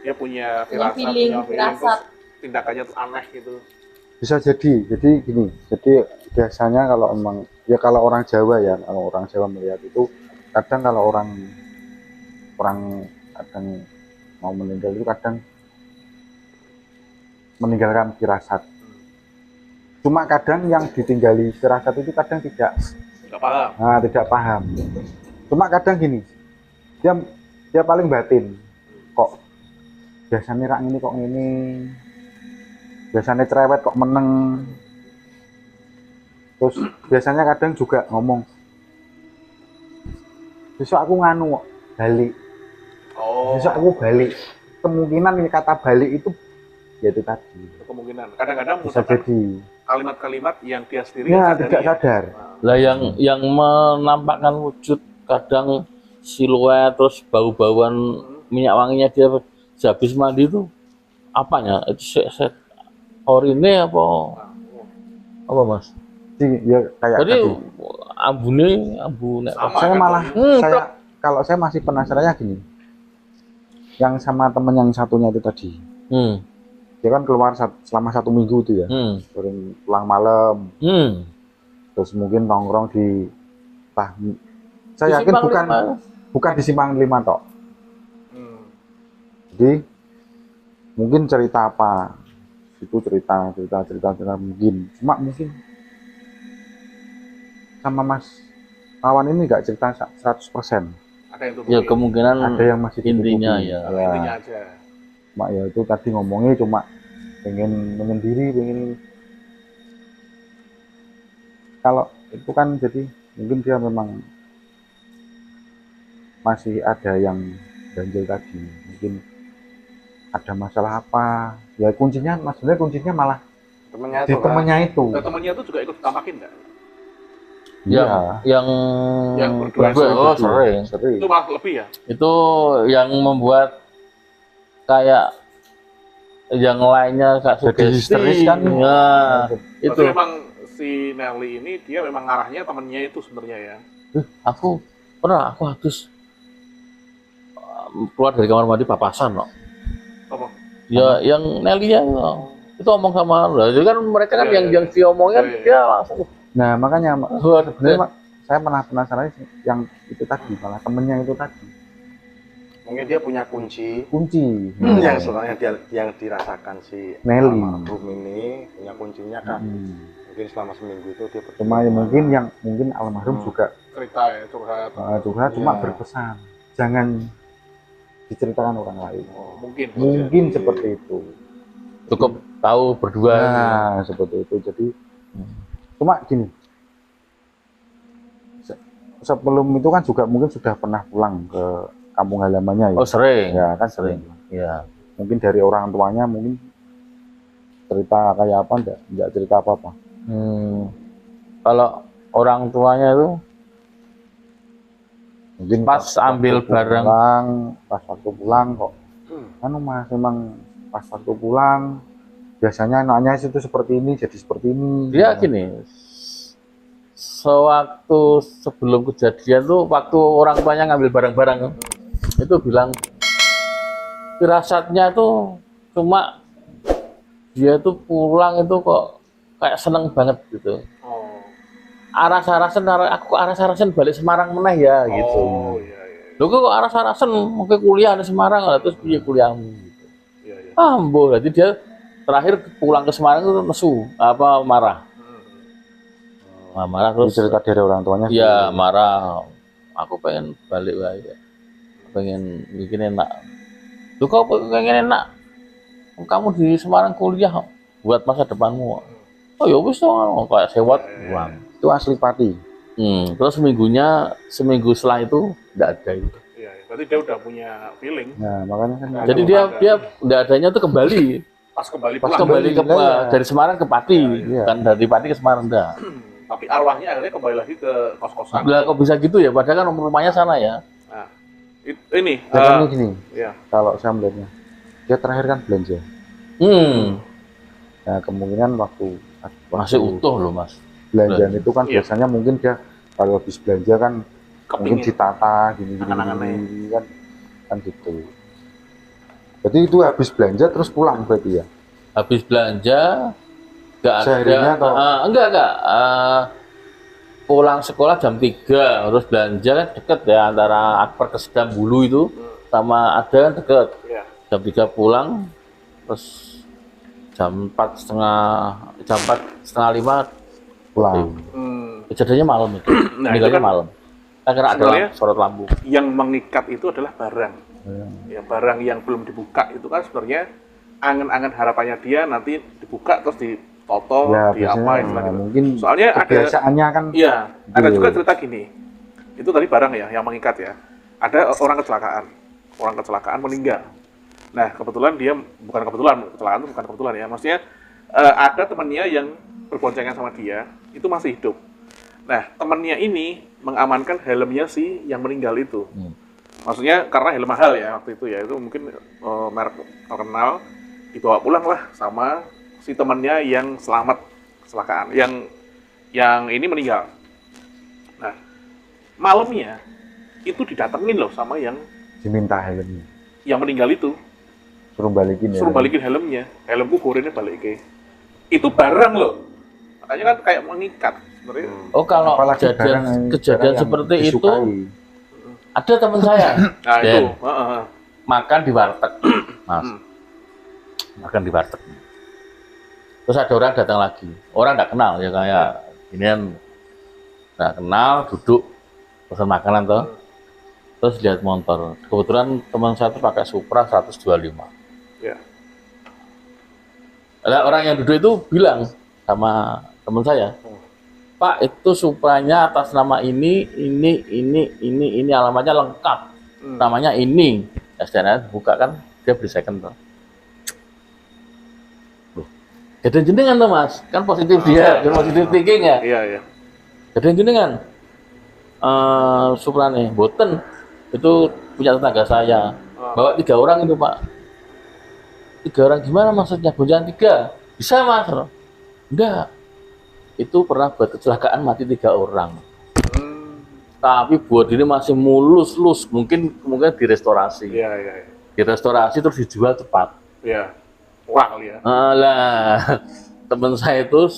dia punya firasat, feeling, terus firasat. tindakannya tuh aneh gitu. Bisa jadi gini. Jadi biasanya kalau emang ya kalau orang Jawa ya, kalau orang Jawa melihat itu kadang kalau orang kadang mau meninggal itu kadang meninggalkan firasat. Cuma kadang yang ditinggali firasat itu kadang tidak Nggak paham. tidak paham. Cuma kadang gini, dia paling batin. Kok biasanya rak ini kok ini, biasanya cerewet kok meneng. Terus biasanya kadang juga ngomong, besok aku nganu kok, balik. Oh, Besok aku balik. Kemungkinan ini kata balik itu ya itu tadi. itu kemungkinan. Kadang-kadang Bisa mengucapkan jadi. kalimat-kalimat yang dia sendiri Ya nggak tidak sadari ya. sadar. Lah yang menampakkan wujud kadang siluet, terus bau-bauan minyak wanginya dia habis mandi itu apanya? Itu set orine apa Mas? Jadi ya kayak Jadi tadi. ambu nek Sama Saya kan, malah Bang? kalau saya masih penasarannya gini. Yang sama temen yang satunya itu tadi. Dia kan keluar selama 1 minggu itu ya. Sering pulang malam. Terus mungkin nongkrong di saya yakin bukan di Simpang 5 tok. Jadi mungkin cerita apa itu cerita mungkin, cuma mungkin sama Mas Awan ini nggak cerita 100%. Ada yang tutup. Ya kemungkinan Ada yang masih intinya ditutupi. ya. Intinya aja. Mak ya itu tadi ngomongnya cuma pengen menyendiri, pengen kalau itu kan jadi mungkin dia memang masih ada yang ganjil tadi, mungkin ada masalah apa ya, kuncinya sebenarnya kuncinya malah temennya di itu kan. temennya itu. Dan temennya itu juga ikut ditampakin nggak? yang Iya. yang berdua oh sering. sering. Itu malah lebih ya? Itu yang membuat kayak yang lainnya kayak Jadi histeris kan. Nah, itu Berarti memang si Nelly ini dia memang arahnya temennya itu sebenarnya ya. aku habis keluar dari kamar mandi papasan loh. Apa? Ya yang Nelly ya itu omong sama lah. Jadi kan mereka kan Iya, yang iya. yang diomongin Iya, iya. dia langsung Nah makanya Waduh, sebenarnya Mak, saya pernah penasaran yang itu tadi, malah temennya itu tadi Mungkin dia punya kunci kunci. yang sebenarnya yang dirasakan si Nelly. almarhum ini punya kuncinya kan. Mungkin selama seminggu itu dia Cuma ya mungkin almarhum juga Cerita ya, curhat. curhat, cuma Iya. berpesan jangan diceritakan orang lain. Oh, mungkin. Mungkin seperti itu. cukup tahu berdua. Nah seperti itu. Jadi cuma gini, sebelum itu kan juga mungkin sudah pernah pulang ke kampung halamannya ya. Oh sering. Ya kan Sering. Ya. Mungkin dari orang tuanya mungkin cerita kayak apa enggak cerita apa-apa. Kalau orang tuanya itu Mungkin pas ambil barang pas waktu pulang kok. Anu Mas, memang pas waktu pulang biasanya anaknya itu seperti ini, jadi seperti ini. dia gini, sewaktu sebelum kejadian tuh waktu orang tuanya ngambil barang-barang itu bilang firasatnya tuh cuma dia tuh pulang itu kok kayak seneng banget gitu. Aras-arasan aku aras-arasan balik Semarang meneh ya gitu. Iya. Lho kok aras-arasan mungkin kuliah di Semarang lah terus piye kuliahmu gitu. Iya. Ambo, jadi dia terakhir pulang ke Semarang itu nesu apa marah. Marah terus Itu cerita dari orang tuanya. iya marah. Aku pengen balik wae. Pengen bikin enak. Lu kok pengen enak? Kamu di Semarang kuliah buat masa depanmu. Oh ya wis dong, kayak sewot uang. Itu asli Pati. Terus seminggu setelah itu enggak ada itu. Iya, berarti dia udah punya feeling. Nah, makanya kan Jadi dia enggak adanya tuh kembali. Pas kembali Pas pulang. kembali ke ya. dari Semarang ke Pati, Iya. kan dari Pati ke Semarang enggak. Tapi arwahnya akhirnya kembali lagi ke kos-kosan. Lah kok bisa gitu ya? Padahal kan rumahnya sana ya. Nah, ini Jangan gini, ya. kalau saya melihatnya, dia terakhir kan belanja. Nah, kemungkinan waktu Masih utuh loh mas. belanjaan itu kan Iya. biasanya mungkin dia kalau habis belanja kan mungkin Kepingin. ditata gini Angan-angannya. kan gitu. Jadi itu habis belanja terus pulang berarti ya. Habis belanja enggak ada. Seharinya atau? Enggak. Pulang sekolah jam 3, terus belanja kan deket ya antara Akper ke Sedambulu itu sama ada kan deket. Iya. Jam 3 pulang, terus jam 4:30 Pulang. kejadiannya malam itu. Nah, itu Meninggalnya kan malam. Karena ada sebenarnya sorot lampu. yang mengikat itu adalah barang. Iya. Ya, barang yang belum dibuka itu kan sebenarnya angan-angan harapannya dia nanti dibuka terus ditoto, Ya, diapain biasanya gitu. mungkin Soalnya ada kebiasaannya kan iya, ada Gitu. juga cerita gini. Itu tadi barang ya yang mengikat ya. Ada orang kecelakaan meninggal. Nah, kecelakaan itu bukan kebetulan ya. Maksudnya ada temannya yang berboncengan sama dia, itu masih hidup. Nah, temannya ini mengamankan helmnya si yang meninggal itu. Maksudnya karena helm mahal ya waktu itu ya, itu mungkin merek terkenal, dibawa pulang lah sama si temannya yang selamat kecelakaan, yang ini meninggal. Nah, malamnya itu didatengin loh sama yang diminta helmnya. meninggal itu, Suruh balikin ya. suruh balikin helmnya, helmku gorennya balikin. Itu barang loh, makanya kan kayak mengikat sebenarnya. Oh kalau Apalagi barang kejadian yang seperti itu disukai. ada teman saya Nah Den, itu, makan di warteg mas, makan di warteg. Terus ada orang datang lagi, orang nggak kenal ya kayak ginian, nggak kenal, duduk pesan makanan tuh, terus lihat motor. Kebetulan teman saya tuh pakai Supra 125. ya. Ada orang yang duduk itu bilang sama teman saya, Pak itu Supranya atas nama ini alamatnya lengkap, namanya ini. SDN buka kan dia beli second tuh. Jadi jenengan tuh mas, kan positif dia, positif thinking ya. Iya. Jadi jenengan Supra nih, boten itu punya tetangga saya, bawa 3 orang itu pak. 3 orang gimana maksudnya? Boncengan 3 bisa mas? Enggak, itu pernah buat kecelakaan mati 3 orang. Tapi buat ini masih mulus, mungkin direstorasi. Iya. Direstorasi terus dijual cepat. Iya. Wah ya. Alah, teman saya itu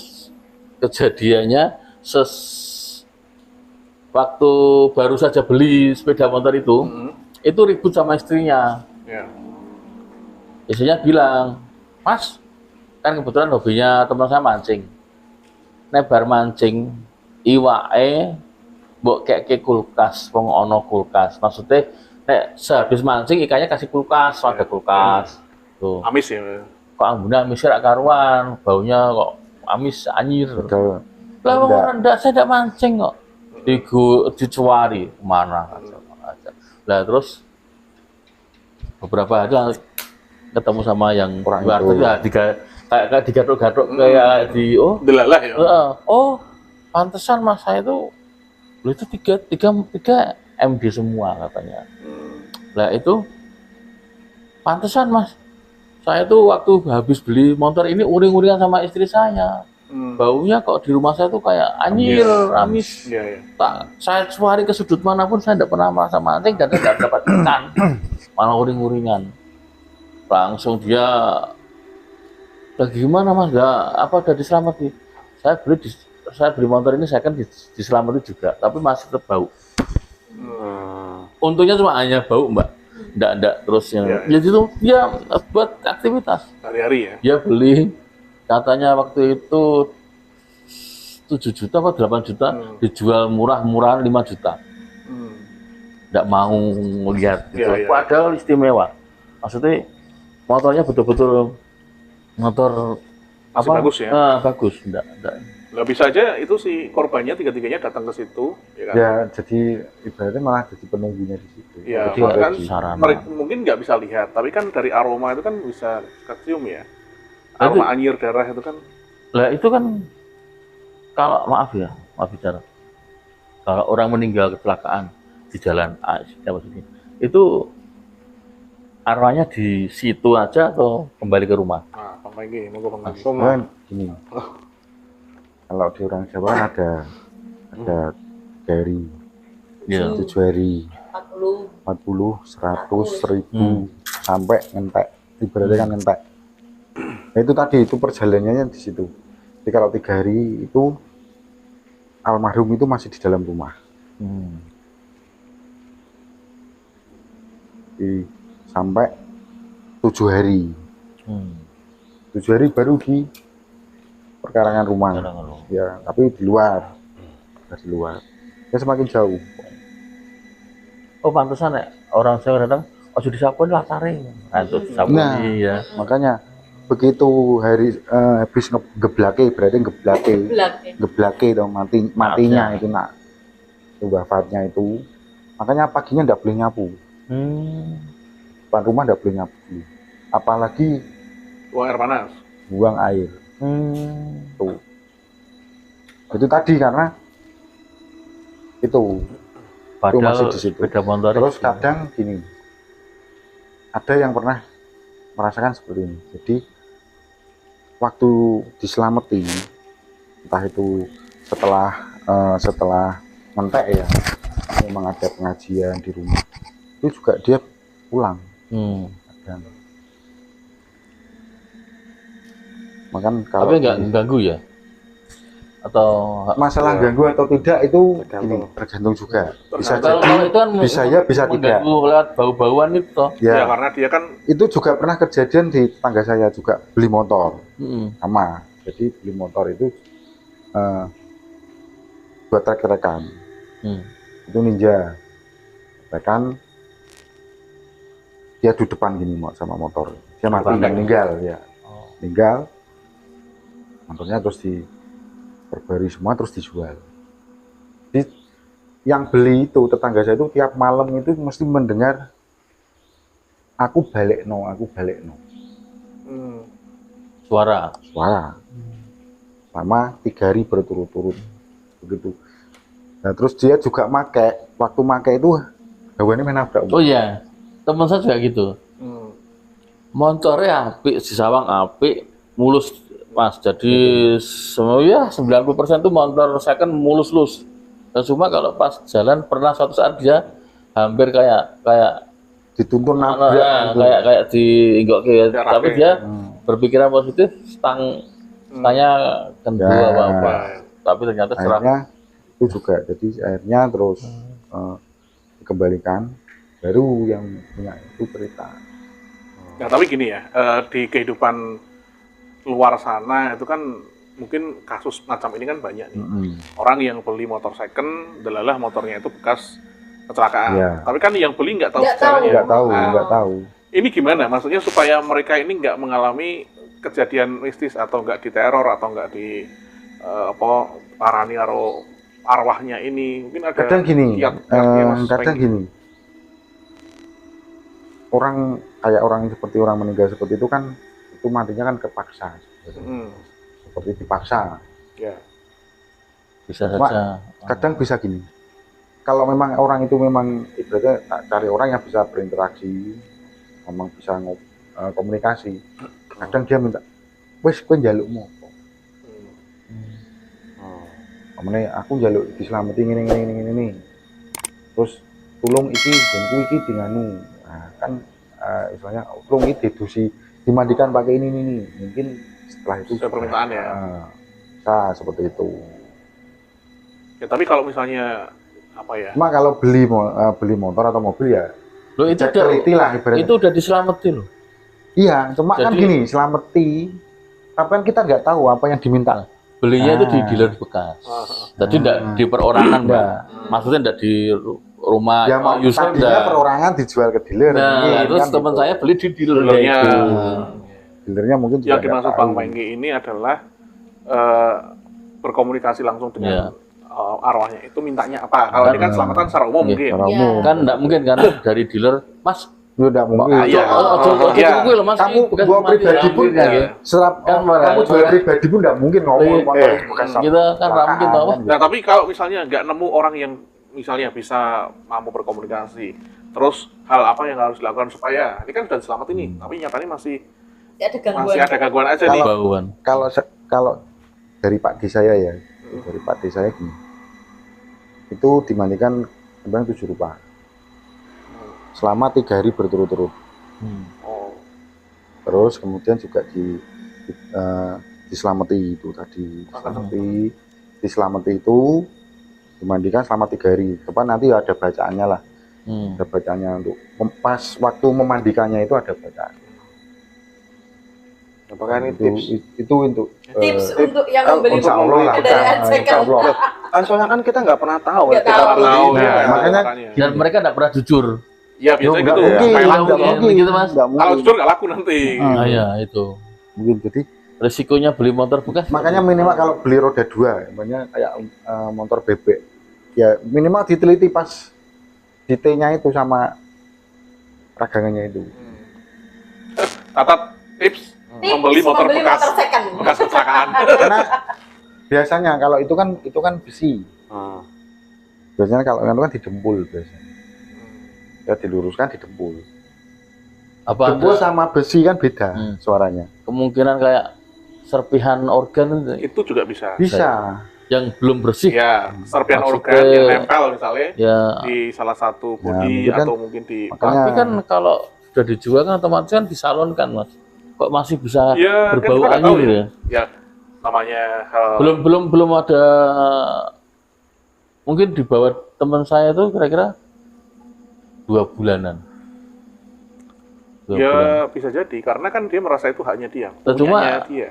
kejadiannya waktu baru saja beli sepeda motor itu ribut sama istrinya. Iya. Istrinya bilang, Mas, kan kebetulan hobinya teman saya mancing. Nebar mancing, iwae, mbok keke kulkas, wong ono kulkas. Maksudnya, nek sehabis mancing ikannya kasih kulkas, ada kulkas. Tuh. Amis ya. Kok ambune amis rak karuan, baunya kok amis anyir. Betul. Lah wong Enggak. ora ndak saya ndak mancing kok. dicuari kemana aja. Nah terus beberapa hari lah ketemu sama yang Orang luar itu. tadi ya, kayak digaduk-gaduk kayak di Delalah ya. oh pantesan mas saya itu lu itu tiga MD semua katanya. Lah itu pantesan mas saya tuh waktu habis beli motor ini uring-uringan sama istri saya. Baunya kok di rumah saya tuh kayak anyir, amis. Iya. Saya suari ke sudut manapun saya tidak pernah merasa mancing dan tidak dapat ikan, malah uring-uringan. Langsung dia, lagi gimana mas? Udah diselamati. Saya beli motor ini second diselamati juga, tapi masih tetap bau. Untungnya cuma hanya bau mbak, tidak terusnya. Ya. Jadi itu dia buat aktivitas. Hari-hari ya. Dia beli katanya waktu itu 7 juta atau 8 juta dijual murah-murahan 5 juta. Nggak mau lihat gitu. Ya. Padahal istimewa. Maksudnya motornya betul-betul motor Masih bagus ya? Bagus. Nggak. Nggak bisa aja itu si korbannya tiga-tiganya datang ke situ, ya kan? Ya, jadi ibaratnya malah jadi penunggunya di situ. Ya, Jadi kan sarana. mereka mungkin nggak bisa lihat, tapi kan dari aroma itu kan bisa kecium ya. Aroma anyir darah itu kan. Lah itu kan kalau maaf bicara. Kalau orang meninggal kecelakaan di jalan itu arwahnya di situ aja atau kembali ke rumah? Nah, lagi, mau lagi. Kan gini. Kalau di orang Jawa kan ada dari Iya. 7 hari, 40, 100, 1000 sampai ngentek. Ibaratnya kan ngentek. Nah, itu tadi itu perjalanannya di situ. Jadi kalau 3 hari itu almarhum itu masih di dalam rumah. Sampai 7 hari. 7 hari baru di perkarangan rumah. Ya, tapi di luar. Di luar. Ya semakin jauh. Oh pantesan ya orang saya datang ojo disapun lah taring. Nah, ya. Makanya begitu hari habis ngeblake berarti ngeblake dong matinya itu nak itu wafatnya itu. Makanya paginya enggak boleh nyapu. Depan rumah enggak boleh nyapu. Apalagi Buang air panas. buang air. Tuh. Itu tadi karena itu masih di situ. Terus kadang gini, ada yang pernah merasakan seperti ini. Jadi waktu diselamati, entah itu setelah mentek ya, memang ada pengajian di rumah, itu juga dia pulang. Dan makan kalau tapi nggak ganggu ya? Atau masalah ganggu atau tidak itu tergantung juga. Bisa kalau jadi itu kan bisa ya, bisa tidak. Lewat bau-bauan itu toh. Ya, karena dia kan Itu juga pernah kejadian di tetangga saya juga beli motor. Sama. Jadi beli motor itu buat trek-trekan. Itu Ninja. Trekan dia di depan gini sama motor. Dia mati meninggal ya. Meninggal. Motornya terus diperbarui semua terus dijual. Jadi yang beli itu tetangga saya itu tiap malam itu mesti mendengar aku balik no. Suara. Selama 3 hari berturut-turut begitu. Nah terus dia juga waktu make itu hawannya menabrak. Oh iya, teman saya juga gitu. Motornya apik, di sawang apik, mulus mas. Jadi semua 90% tuh motor second mulus-lus. Dan cuma kalau pas jalan pernah suatu saat dia hampir kayak dituntun nabrak kayak diinggok tapi dia berpikiran positif, stangnya kendua apa. Tapi ternyata cerah. Akhirnya itu juga, jadi akhirnya terus dikembalikan, baru yang punya itu cerita. Nah, tapi gini ya, di kehidupan luar sana itu kan mungkin kasus macam ini kan banyak nih. Orang yang beli motor second, delalah motornya itu bekas kecelakaan. Ya. Tapi kan yang beli nggak tahu sejarahnya. Nggak tahu. Ini gimana? Maksudnya supaya mereka ini nggak mengalami kejadian mistis atau nggak diteror atau nggak di parani atau arwahnya ini mungkin ada kadang gini, kiat-kiatnya, Mas kadang Pengki. gini, orang kayak orang seperti orang meninggal seperti itu kan, itu matinya kan kepaksa, seperti dipaksa. Ya. Bisa Cuma, saja. kadang bisa gini, kalau memang orang itu memang ibaratnya cari orang yang bisa berinteraksi, memang bisa komunikasi, kadang dia minta, wes kowe njalukmu apa? Amane aku njaluk diselamati ngene. Terus tulung iki gonku iki dinganu. Nah, kan istilahnya tulung iki didusi dimandikan pakai ini. Mungkin setelah itu Sudah permintaan ya. Bisa seperti itu. Ya tapi kalau misalnya apa ya? Cuma kalau beli motor atau mobil ya Loh itu teliti lah ibaratnya. itu udah diselamatin loh. Iya, cuma kan Jadi- gini, selamati. Tapi kan kita nggak tahu apa yang diminta. Belinya itu di Ah. dealer bekas. Jadi enggak di perorangan, Mbak. Enggak. Maksudnya enggak di rumah Ya mau user tadinya enggak. perorangan dijual ke dealer. Nah, mungkin, terus kan teman gitu. saya beli di dealernya Dealernya. itu. Dealernya mungkin juga Yang nggak dimaksud tahu. Bang Pengki ini adalah berkomunikasi langsung Iya. dengan arwahnya itu mintanya apa? Kalau ini kan selamatan secara umum Iya, mungkin. Secara Iya. umum. Kan enggak mungkin kan dari dealer, Mas, Ya enggak mungkin. Iya. ojo Iya. tunggu loh Mas. Kamu ini bekas gua mati, pribadi ya, pun mungkin, ya. serap Kan kamu jual marah. pribadi pun enggak mungkin ngomong motor bekas Kita kan mungkin tahu apa? Nah tapi kalau misalnya nggak nemu orang yang misalnya bisa mampu berkomunikasi, terus hal apa yang harus dilakukan supaya ini kan sudah selamat ini, tapi nyatanya masih Ada gangguan. masih ada gangguan aja nih. Bauan. Kalau dari Pak D saya ya, dari Pak D saya gini. Itu dimandikan sebenarnya 7 rupa. Selama 3 hari berturut-turut. Oh, Terus kemudian juga diselamati itu tadi, diselamati itu dimandikan selama 3 hari. Depan nanti ada bacaannya lah, ada bacaannya untuk pas waktu memandikannya itu ada bacaan. Apakah ini tips? Itu untuk Tips untuk yang membeli insya Allah lah, kendaraan insya second. Allah. Kan soalnya kan kita nggak pernah tahu. Nggak kita tahu. beli. tahu Nah, ya, makanya- Dan mereka enggak pernah jujur. ya biasanya Nggak gitu. mungkin, Kayak nggak laku. mungkin. Gitu, Mas. nggak Kalau mungkin. jujur nggak laku nanti. Ah ya itu. Mungkin jadi Resikonya beli motor bekas. makanya minimal kalau beli roda 2, namanya kayak motor bebek, ya minimal diteliti pas di T-nya itu sama ragangannya itu. Catat tips Tips membeli motor bekas second. bekas kecelakaan. Karena biasanya kalau itu kan besi. Biasanya kalau itu kan didempul biasanya. Ya diluruskan didempul. Apa Dempul ada sama besi kan beda suaranya. kemungkinan kayak serpihan organ Itu juga bisa. Bisa. yang belum bersih? Ya, serpihan Maksudnya- organ yang nempel misalnya Ya, di salah satu bodi mungkin kan- atau mungkin di Makanya tapi kan kalau sudah dijual kan otomatis kan disalonkan, Mas. Kok masih bisa ya, kan berbau kita nggak tahu angin ya. ya? Ya, namanya hal Belum ada, mungkin di bawah teman saya tuh kira-kira 2 bulanan. 2 ya bulan. bisa jadi karena kan dia merasa itu haknya dia. Nah, cuma- Punyanya dia.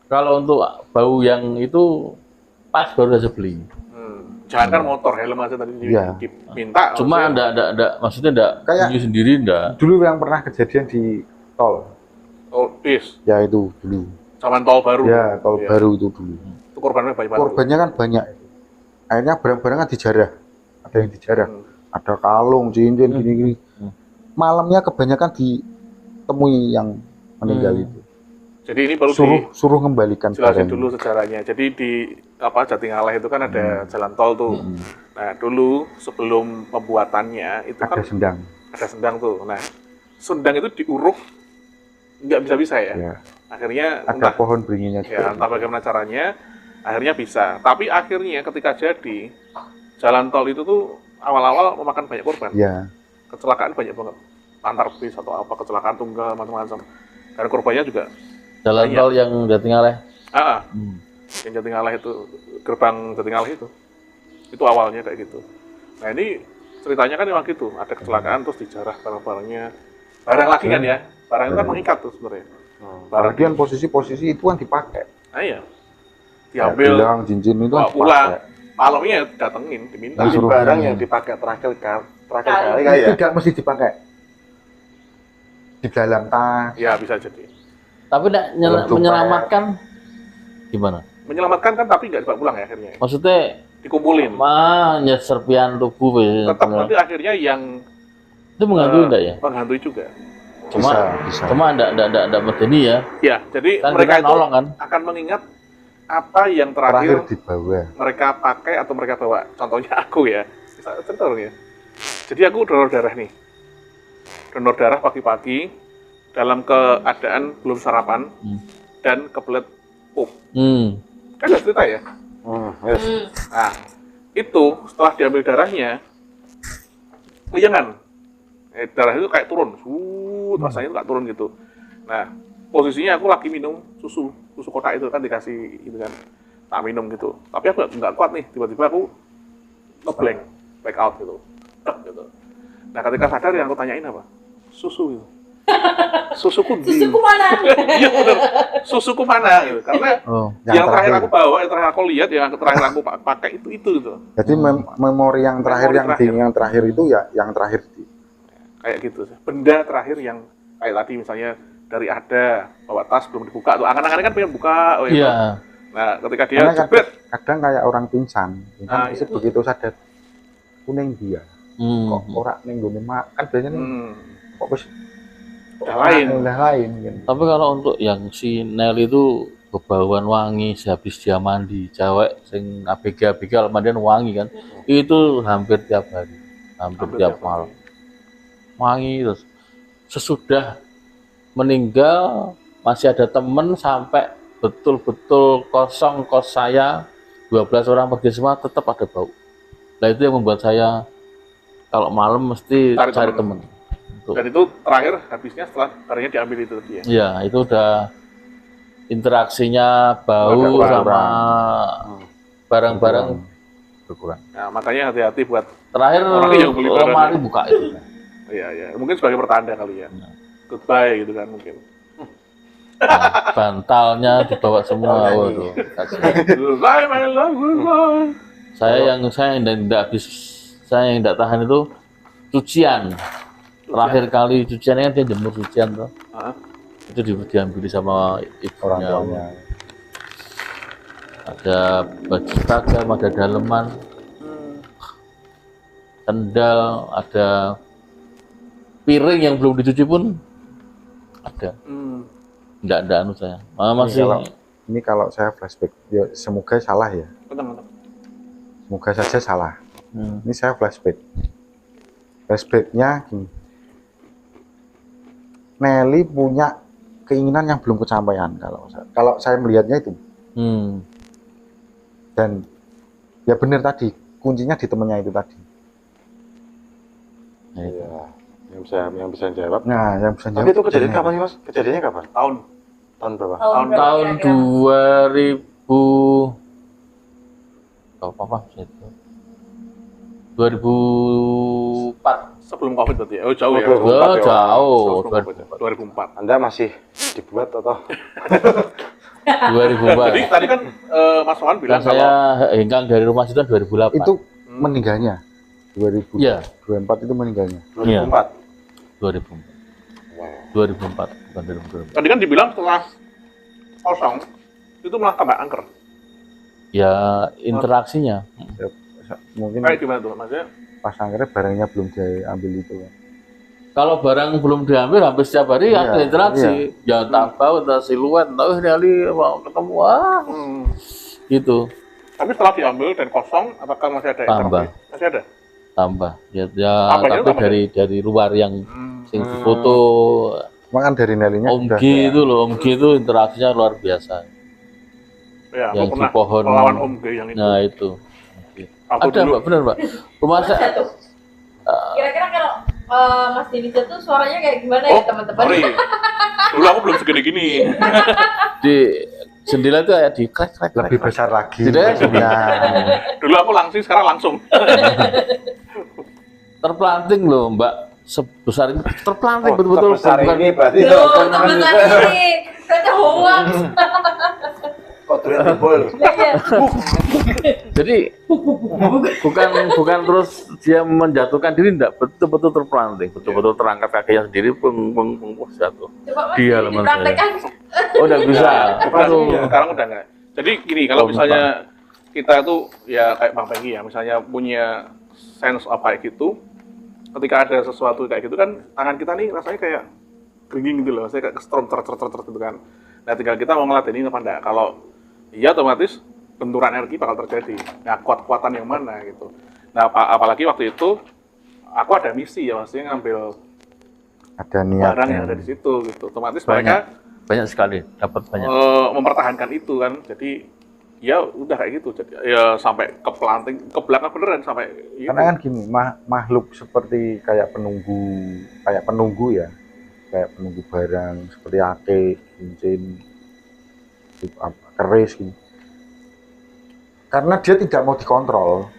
Kalau untuk bau yang itu pas baru saja beli. Jangan kan motor helm aja tadi Iya. diminta. Cuma maksudnya. enggak maksudnya enggak Kayak- punya sendiri enggak. dulu yang pernah kejadian di tol, Oh, is ya itu dulu. zaman tol baru. Ya tol Iya. baru itu dulu. Itu korbannya banyak banget. Korbannya kan banyak. Akhirnya barang-barang kan dijarah. Ada yang dijarah. Ada kalung, cincin, gini-gini. Malamnya kebanyakan ditemui yang meninggal itu. Jadi ini perlu Suruh kembalikan dijelasin barang. dulu sejarahnya. Jadi di Jatingaleh itu kan ada jalan tol tuh. Nah, dulu sebelum pembuatannya itu kan Ada sendang. ada sendang tuh. Nah, sendang itu diuruk nggak bisa-bisa ya. Ya. Akhirnya Ada entah pohon beringinnya ya, juga. entah bagaimana caranya, akhirnya bisa. Tapi akhirnya ketika jadi jalan tol itu tuh awal-awal memakan banyak korban. Ya. Kecelakaan banyak banget. Antar bis atau apa kecelakaan tunggal macam-macam. Dan korbannya juga Jalan Banyak. tol yang Jatingaleh. yang Jatingaleh itu gerbang Jatingaleh itu awalnya kayak gitu. Nah ini ceritanya kan memang gitu, ada kecelakaan terus dijarah barang-barangnya, barang lagi kan ya, barang itu kan mengikat tuh sebenarnya. Barang Bagian posisi-posisi itu kan dipakai. nah iya, Ya, diambil, gelang, cincin itu kan bawa pulang, dipakai. malamnya datengin, diminta. Tapi Disuruh. barang yang dipakai terakhir kali kan ya. Tidak mesti dipakai. Di dalam tas. Ya bisa jadi. Tapi enggak Belum menyelamatkan gimana? Menyelamatkan kan tapi nggak dibawa pulang ya akhirnya. Maksudnya dikumpulin. Makanya serpian tubuh Tetap nanti akhirnya yang itu menghantui enggak ya? menghantui juga. Cuma enggak medeni ya. Ya, jadi Kan mereka kita itu nolong kan. akan mengingat apa yang terakhir terakhir di bawah. mereka pakai atau mereka bawa. Contohnya aku ya, contoh ya. Jadi aku donor darah nih. Donor darah pagi-pagi dalam keadaan belum sarapan dan kebelet pup. Kan ada cerita ya? Yes. Nah, itu setelah diambil darahnya, kelingan. Darah itu kayak turun, rasanya itu kayak turun gitu. Nah, posisinya aku lagi minum susu kotak itu kan dikasih itu kan, tak minum gitu. Tapi aku nggak kuat nih, tiba-tiba aku black out gitu. Gitu. Nah, ketika sadar yang aku tanyain apa? Susu itu. Susuku mana? Iya benar. Susuku mana gitu. Karena yang terakhir aku bawa, yang terakhir aku lihat, yang terakhir aku pakai itu gitu. Jadi memori yang terakhir yang terakhir itu ya yang terakhir kayak gitu. Benda terakhir yang kayak tadi misalnya dari ada bawa tas belum dibuka tuh. Angan-angannya kan pengen buka. Iya. Nah, ketika dia jebret, kadang kayak orang pingsan iya. begitu sadar kuning dia. Kok ora ning gone makan biasanya kok wis udah lain gitu. Tapi kalau untuk yang si Nel itu kebauan wangi sehabis dia mandi, cewek sing ABG kalau mandian wangi kan, itu hampir tiap hari, hampir tiap malam wangi. Terus sesudah meninggal masih ada temen sampai betul-betul kosong kos saya 12 orang pergi semua tetap ada bau. Nah itu yang membuat saya kalau malam mesti cari temen. Dan itu terakhir habisnya setelah darahnya diambil itu tadi ya? Iya, itu udah interaksinya bau sama barang-barang berkurang. Nah, makanya hati-hati buat terakhir lemari buka itu. Iya, mungkin sebagai pertanda kali ya. Goodbye gitu kan mungkin. Nah, bantalnya dibawa semua. Waduh, goodbye my love, goodbye. Saya yang tidak tahan itu cucian. Terakhir kali cuciannya kan dia jemur cucian tuh. Itu diambil sama orang ibunya. tuanya. Ada baju seragam, ada daleman, sendal, ada piring yang belum dicuci pun ada. Enggak ada anu saya. Masih ini kalau saya flashback, ya semoga salah ya. Semoga saja salah. Ini saya flashback. Flashbacknya gini. Nelly punya keinginan yang belum kesampaian kalau saya melihatnya itu. Dan ya benar tadi kuncinya di temennya itu tadi. Iya, yang bisa jawab. Nah, yang bisa jawab. Tapi itu kejadian kapan sih Mas? Kejadiannya kapan? Tahun berapa? Tahun 2000 apa itu? 2004. Sebelum COVID berarti ya? Oh jauh ya? Jauh. 2004. Anda masih dibuat atau? 2004. Jadi tadi kan Mas Wawan bilang saya hengkang dari rumah situ 2008. Itu meninggalnya 2000. Iya. 2004 itu meninggalnya. 2004. 2004. 2004 bukan 2004. Tadi kan dibilang setelah kosong itu malah tambah angker. Ya interaksinya. Mungkin kayak gimana tuh maksudnya? Pas akhirnya barangnya belum diambil itu kan. Kalau barang belum diambil hampir setiap hari ada interaksi. Ya tahu entah siluet, tahu ini Ali mau ketemu gitu. Tapi setelah diambil dan kosong, apakah masih ada tambah? Masih ada? Tambah. Ya tapi dari luar yang sing foto. Makan dari Nelly-nya Om G itu loh, Om G itu interaksinya luar biasa. Ya, yang di pohon. Melawan Om G yang itu. Nah itu. Aku ada dulu, Mbak, benar Mbak. Rumah saya. Kira-kira kalau Mas Denisa tuh suaranya kayak gimana ya teman-teman? Dulu aku belum segede gini. Di jendela itu kayak di krek. Lebih besar lagi. Tidak. Dulu aku sekarang langsung. Terplanting loh Mbak. Sebesar ini terplanting betul-betul. Sebesar ini berarti berarti hoax. Jadi bukan terus dia menjatuhkan diri, enggak, betul-betul terplanting, betul-betul terangkat kakinya sendiri pun jatuh. Di halaman saya. Oh, udah bisa. Sekarang udah enggak. Jadi gini, kalau misalnya kita tuh ya kayak Bang Penggi ya, misalnya punya sense of kayak gitu, ketika ada sesuatu kayak gitu kan, tangan kita nih rasanya kayak geringging gitu loh, saya kayak strom ter gitu kan. Nah tinggal kita mau ngeladenin apa enggak. Kalau iya otomatis benturan energi bakal terjadi. Nah kuat-kuatan yang mana gitu. Nah apalagi waktu itu aku ada misi ya, maksudnya ngambil ada niat barang yang ada di situ gitu. Otomatis mereka banyak sekali dapat banyak. Mempertahankan itu kan. Jadi ya udah kayak gitu. Jadi ya sampai ke planting, ke belakang beneran sampai gitu. Karena kan gini, makhluk seperti kayak penunggu ya. Kayak penunggu barang seperti ake, cincin, keris gitu. Karena dia tidak mau dikontrol.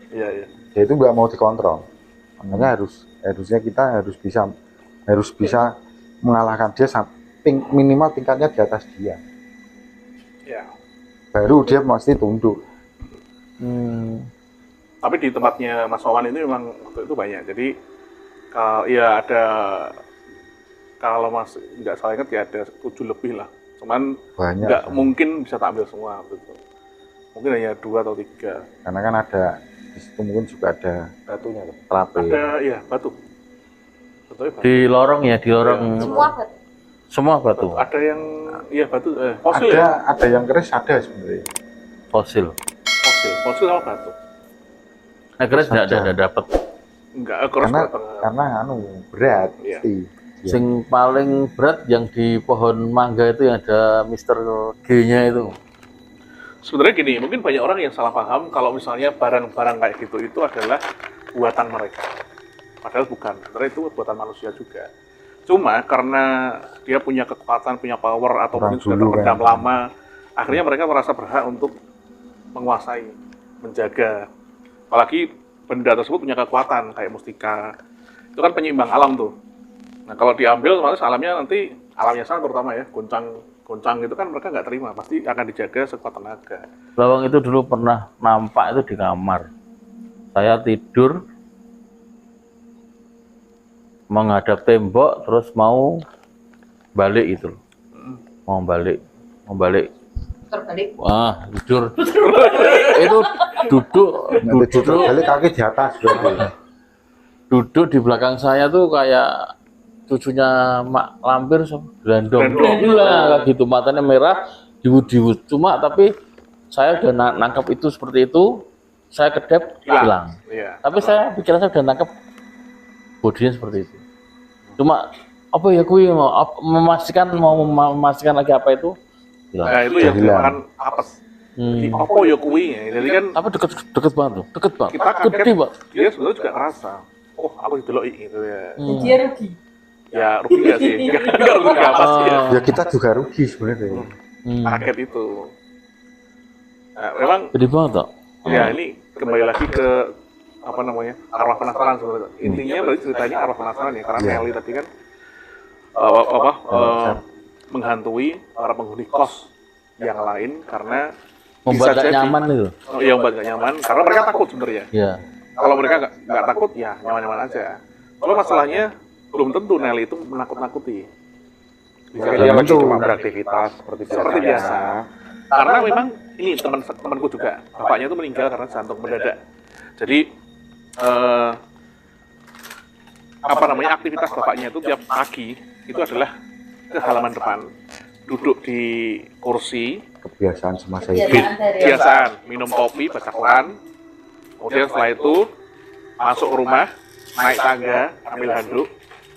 Iya, iya. Dia itu nggak mau dikontrol. Makanya harusnya kita harus bisa mengalahkan dia minimal tingkatnya di atas dia. Ya. Baru dia pasti tunduk. Tapi di tempatnya Mas Wawan ini memang waktu itu banyak. Jadi ya ada, kalau Mas nggak salah ingat ya ada 7 lebih lah. Cuman Banyak. nggak mungkin bisa tak ambil semua gitu. Mungkin hanya 2 atau 3. Karena kan ada di situ mungkin juga ada Batunya loh. terapi. Ada ya batu. Batunya batu. Di lorong ya, di lorong Semua batu. semua batu. Ada yang iya batu fosil ya. Ada yang keris ada sebenarnya. Fosil. Fosil sama batu. Akhirnya tidak dapat. Enggak, keras Karena berat Iya. pasti. Sing paling berat yang di pohon mangga itu yang ada Mister G-nya itu. Sebenarnya gini, mungkin banyak orang yang salah paham kalau misalnya barang-barang kayak gitu itu adalah buatan mereka. Padahal bukan, sebenarnya itu buatan manusia juga. Cuma karena dia punya kekuatan, punya power, atau Orang mungkin sudah dulu terpendam kan. lama, akhirnya mereka merasa berhak untuk menguasai, menjaga. Apalagi benda tersebut punya kekuatan, kayak mustika. Itu kan penyeimbang alam tuh. Nah kalau diambil, otomatis alamnya nanti, alamnya sana terutama ya, goncang gitu kan mereka nggak terima, pasti akan dijaga sekuat tenaga. Lawang itu dulu pernah nampak itu di kamar. Saya tidur menghadap tembok, terus mau balik itu, mau balik. Terbalik. Wah, tidur. Itu duduk Balik kaki di atas berarti. duduk di belakang saya tuh kayak cucunya Mak Lampir Grandong lah kayak gitu, matanya merah, diwut-diwut. Cuma tapi saya udah nangkap itu seperti itu, saya kedep hilang. Iya. Tapi saya pikiran saya udah nangkep bodinya seperti itu. Cuma apa ya kui mau memastikan lagi apa itu hilang. Nah itu yang dinamakan apes. Jadi apa ya kuwi ya? Jadi kan Apa deket banget tuh, deket banget. kita Gede kaget, banget. dia sebenarnya juga ngerasa, oh aku didelok gitu ya. Dia rugi. Ya rugi nggak sih? Nggak rugi apa sih ya? Ya kita juga rugi sebenarnya. Kaget itu. Nah, memang Gede banget tuh. ya ini kembali lagi ke apa namanya arwah penasaran sebenarnya. Intinya berarti ceritanya arwah penasaran ya, karena Nelly tadi kan menghantui para penghuni kos yang lain karena Membuat bisa gak jadi- nyaman itu. yang membuat gak nyaman karena mereka takut sebenarnya. Ya. Kalau mereka nggak takut ya nyaman-nyaman aja. Kalau masalahnya belum tentu Nelly itu menakut-nakuti. Bisa Ya, dia lagi tentu. cuma beraktivitas seperti biasa. Karena memang ini temanku juga, bapaknya itu meninggal karena jantung mendadak. Jadi apa namanya aktivitas bapaknya itu tiap pagi itu adalah ke halaman depan, duduk di kursi, Kebiasaan semasa itu. Kebiasaan dari kebiasaan minum kopi, baca Quran. Kemudian setelah itu masuk ke rumah, naik tangga, ambil handuk,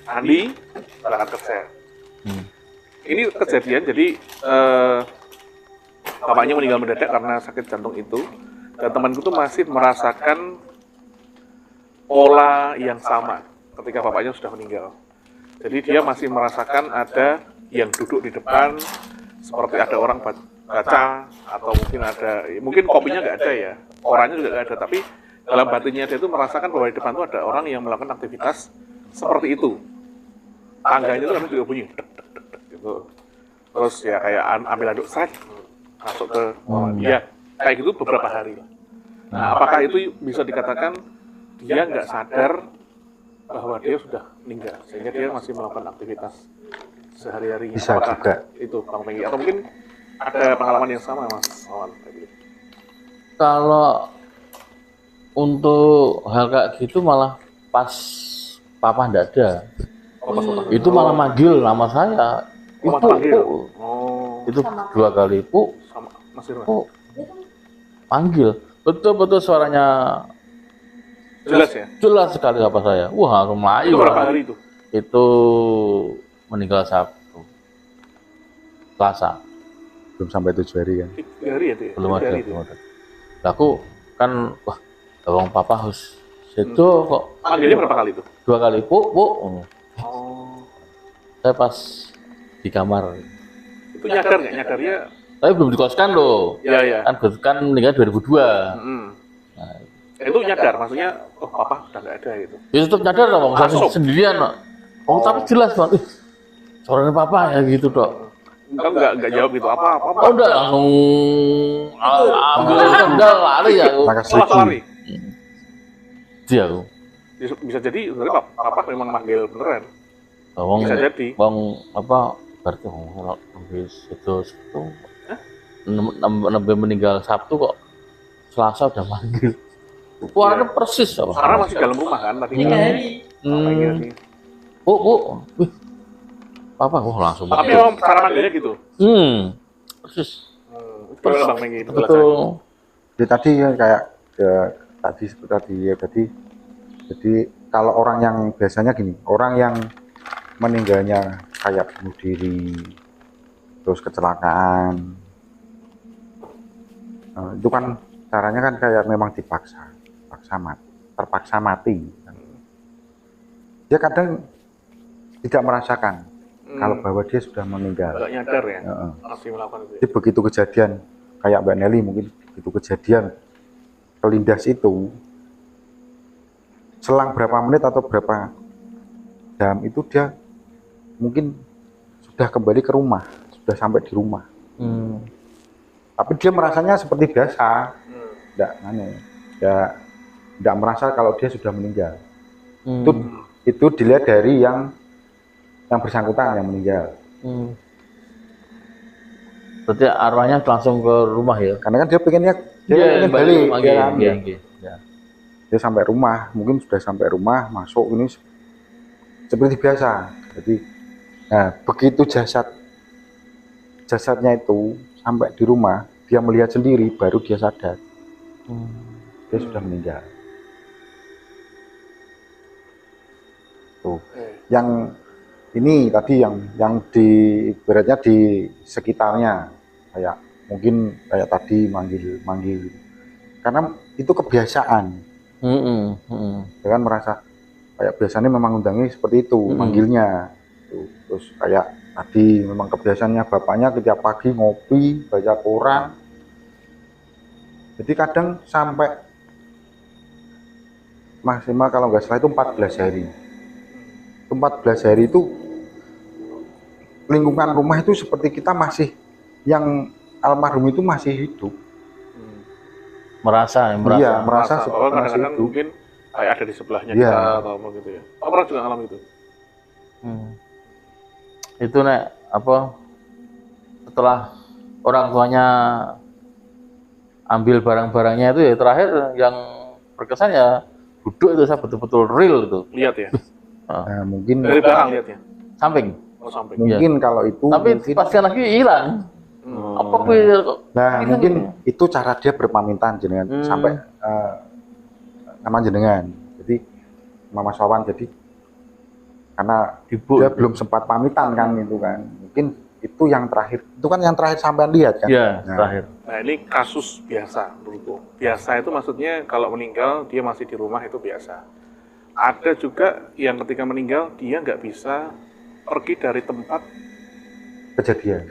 mandi, berangkat kerja. Ini kejadian, jadi bapaknya meninggal mendadak karena sakit jantung itu, dan temanku tuh masih merasakan pola yang sama ketika bapaknya sudah meninggal. Jadi dia masih merasakan ada yang duduk di depan, seperti ada orang baca, atau mungkin kopinya nggak ada ya, orangnya juga nggak ada, tapi dalam batinnya dia itu merasakan bahwa di depan itu ada orang yang melakukan aktivitas seperti itu. Tangganya itu kan juga bunyi, dek, dek, dek, dek, gitu. Terus ya kayak ambil aduk seret, masuk ke dia, kayak gitu beberapa hari. Nah, apakah itu bisa dikatakan dia nggak sadar bahwa dia sudah meninggal, sehingga dia masih melakukan aktivitas sehari-harinya? Bisa Apakah juga. itu Bang Penggi? Atau mungkin ada pengalaman yang sama Mas Wawan? Kalau untuk hal kayak gitu malah pas papa ndak ada, itu malah manggil nama saya, Mas Ibu, panggil? Pu. Itu Sama. 2 kali, Pu, Sama Mas Irwan? Pu, panggil, betul-betul suaranya Jelas ya? jelas sekali apa saya. Wah, Itu Melayu. berapa hari itu? Itu meninggal Sabtu, Selasa, Belum sampai 7 hari kan. 3 hari ya? Itu ya? belum 3 ada, hari itu. belum ada. Lah, aku kan, wah, tolong papa harus itu kok Panggilnya berapa kali itu? 2 kali, Pu. Oh, Saya pas di kamar, itu nyadar nggak? Nyadarnya? tapi belum dikoskan loh. Ya. Kan meninggal 2002. Itu nyadar, maksudnya, oh papa udah nggak ada gitu. Ya tetap nyadar dong, saya Masuk. sendirian. Oh, tapi jelas bang, suaranya papa ya gitu dok. Kamu nggak jawab gitu, apa? Oh udah langsung ambil sendal lari ya. Maka Langsung lari. Dia aku. Bisa jadi sebenarnya papa memang manggil beneran. Bang, Bisa jadi. bang apa? Berarti habis itu nembe meninggal Sabtu kok Selasa udah manggil. Suaranya persis apa? Karena masih dalam rumah kan tadi. 3 hari. Bu, wih, papa kok langsung Tapi manggil. memang cara manggilnya gitu. Persis. Gimana Bang Menggi? Betul. Jadi tadi ya, kayak tadi seperti tadi ya jadi kalau orang yang biasanya gini, orang yang meninggalnya kayak bunuh diri, terus kecelakaan, itu kan caranya kan kayak memang terpaksa mati. Dia kadang tidak merasakan kalau bahwa dia sudah meninggal. Nggak nyadar ya, masih melakukan itu. Jadi begitu kejadian kayak Mbak Nelly mungkin begitu kejadian kelindas itu, selang berapa menit atau berapa jam itu dia mungkin sudah kembali ke rumah, sudah sampai di rumah. Tapi dia merasanya seperti biasa, tidak merasa kalau dia sudah meninggal. Itu dilihat dari yang bersangkutan yang meninggal. Berarti arwahnya langsung ke rumah ya? Karena kan dia pengennya Iya, balik, balik, ya kan? iya. Dia sampai rumah, mungkin sudah sampai rumah, masuk ini seperti biasa. Jadi, nah begitu jasadnya itu sampai di rumah, dia melihat sendiri, baru dia sadar, dia sudah meninggal. Tuh, yang ini tadi yang di ibaratnya di sekitarnya, kayak mungkin kayak tadi manggil, karena itu kebiasaan. Dia kan merasa kayak biasanya memang undangnya seperti itu, manggilnya. Tuh, terus kayak tadi memang kebiasaannya bapaknya setiap pagi ngopi, baca koran. Jadi kadang sampai maksimal kalau nggak salah itu 14 hari. 14 hari itu lingkungan rumah itu seperti kita masih, yang almarhum itu masih hidup. Merasa. Iya, merasa seperti masih kadang-kadang hidup. mungkin kayak ada di sebelahnya Iya. kita atau apa gitu ya. Apa pernah juga ngalamin itu? Itu nek apa? Setelah orang tuanya ambil barang-barangnya itu ya terakhir yang berkesan ya duduk itu saya betul-betul real itu. Lihat ya. Nah, mungkin Dari belakang lihatnya. Samping. Oh samping. mungkin kalau itu Tapi mungkin, pas lagi hilang. Apa nah mungkin itu cara dia berpamitan jenengan sampai nama jenengan. Jadi Mama Wawan, jadi karena dia belum sempat pamitan kan itu kan, mungkin itu yang terakhir, itu kan yang terakhir sampean lihat kan. Iya, Nah, terakhir. Nah ini kasus biasa menurutku. Biasa itu maksudnya kalau meninggal dia masih di rumah itu biasa. Ada juga yang ketika meninggal dia nggak bisa pergi dari tempat kejadian.